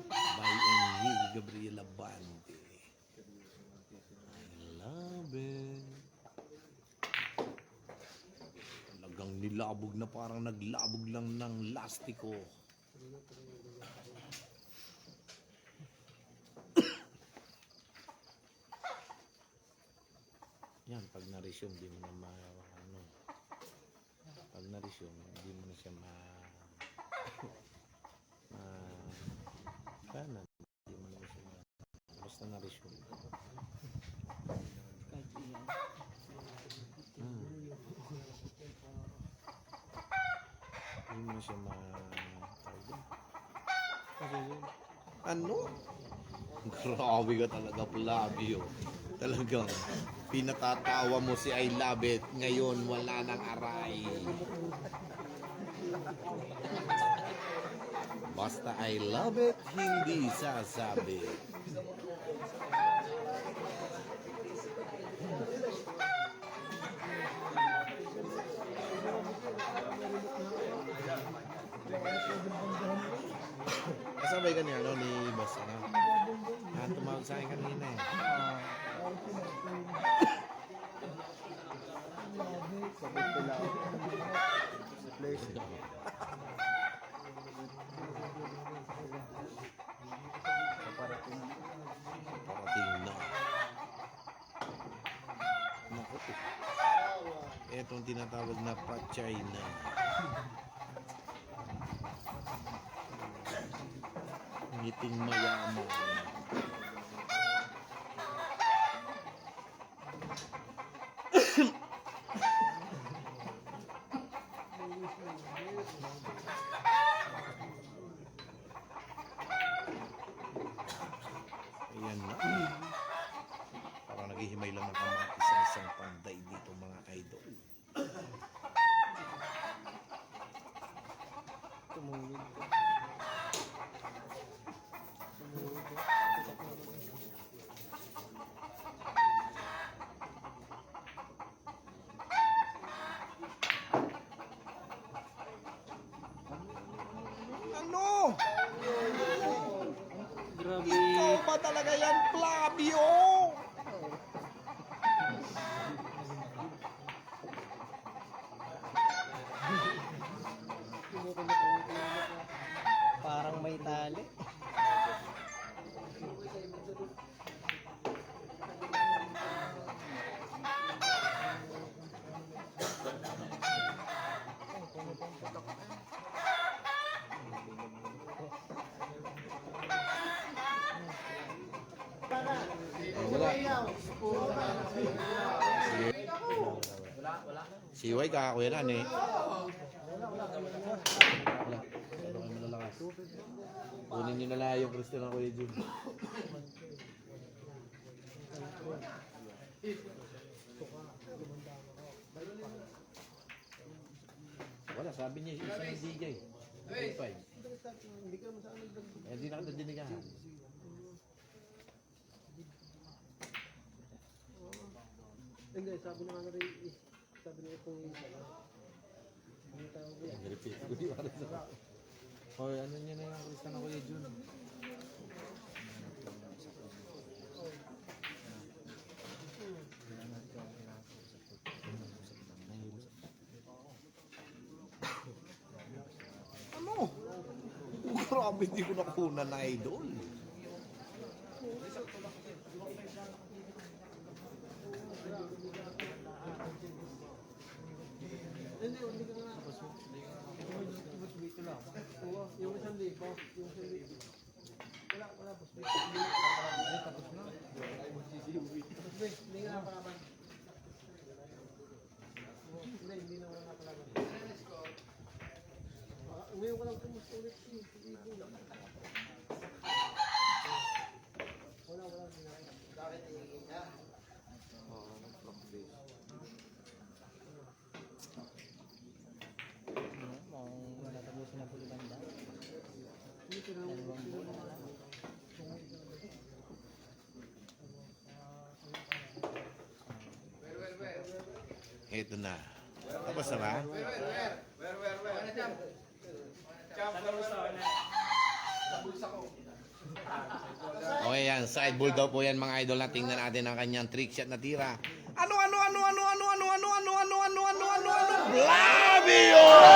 By Enrique Gabriela Bande. I love it. Talagang nilabog na parang naglabog lang ng lastiko. Yan, pag na-resume, di mo na pag na-resume, di mo na siya kanan, di mo na siya basta na-resume. Kahit iyan. Di mo na siya Kasi yun. ano? Grabe ka talaga, Flavio. Talagang pinatatawa mo si I love it. Ngayon, wala nang aray. Basta I love it, hindi sasabi. Kasabay ka niya, no, ni boss, ano? Tumawag sa akin kanina eh. Parating na. Naku. Etong tinatawag na pachay na. Ngiting mayaman. Ayan na. Parang naghihimay lang ng kamatis sa isang panday dito mga idol. Tumulog. Ano? Grabe. Ikaw ba talaga yan, Flavio? Parang may tali. Wala. Si Way kakakuyanan eh. Wala. Wala kayo malalakas. Kunin nyo na lang yung Kristo ng Kuya Jun. Wala, sabi niya, isa ng DJ. 5. Hindi na kita dinigahan. Hindi, sabi na nga rin, sabi niya kung isa lang. Hindi tawag ko. Repeat ko di para sa Hoy, ano niya na yung Krista na Kuya Jun? Ano? Grabe, hindi ko nakunan na idol. Hindi, hindi ka na. Tapos dito lang. Oo, yung isang libo. Yung isang libo. Wala, boss. Tapos na. Tapos, hindi nga napalaban. Hindi na wala napalaban. Ngayon ko lang kumusta ulit. Wala, hindi na. Mukhang natapusin na po ni Banda. Dito na. Dalawang bola na lang. Ito na. Tapos na ba? Okay yan, side ball daw po yan mga idol na tingnan natin ang kanyang trick shot na tira. Ano? Flavio!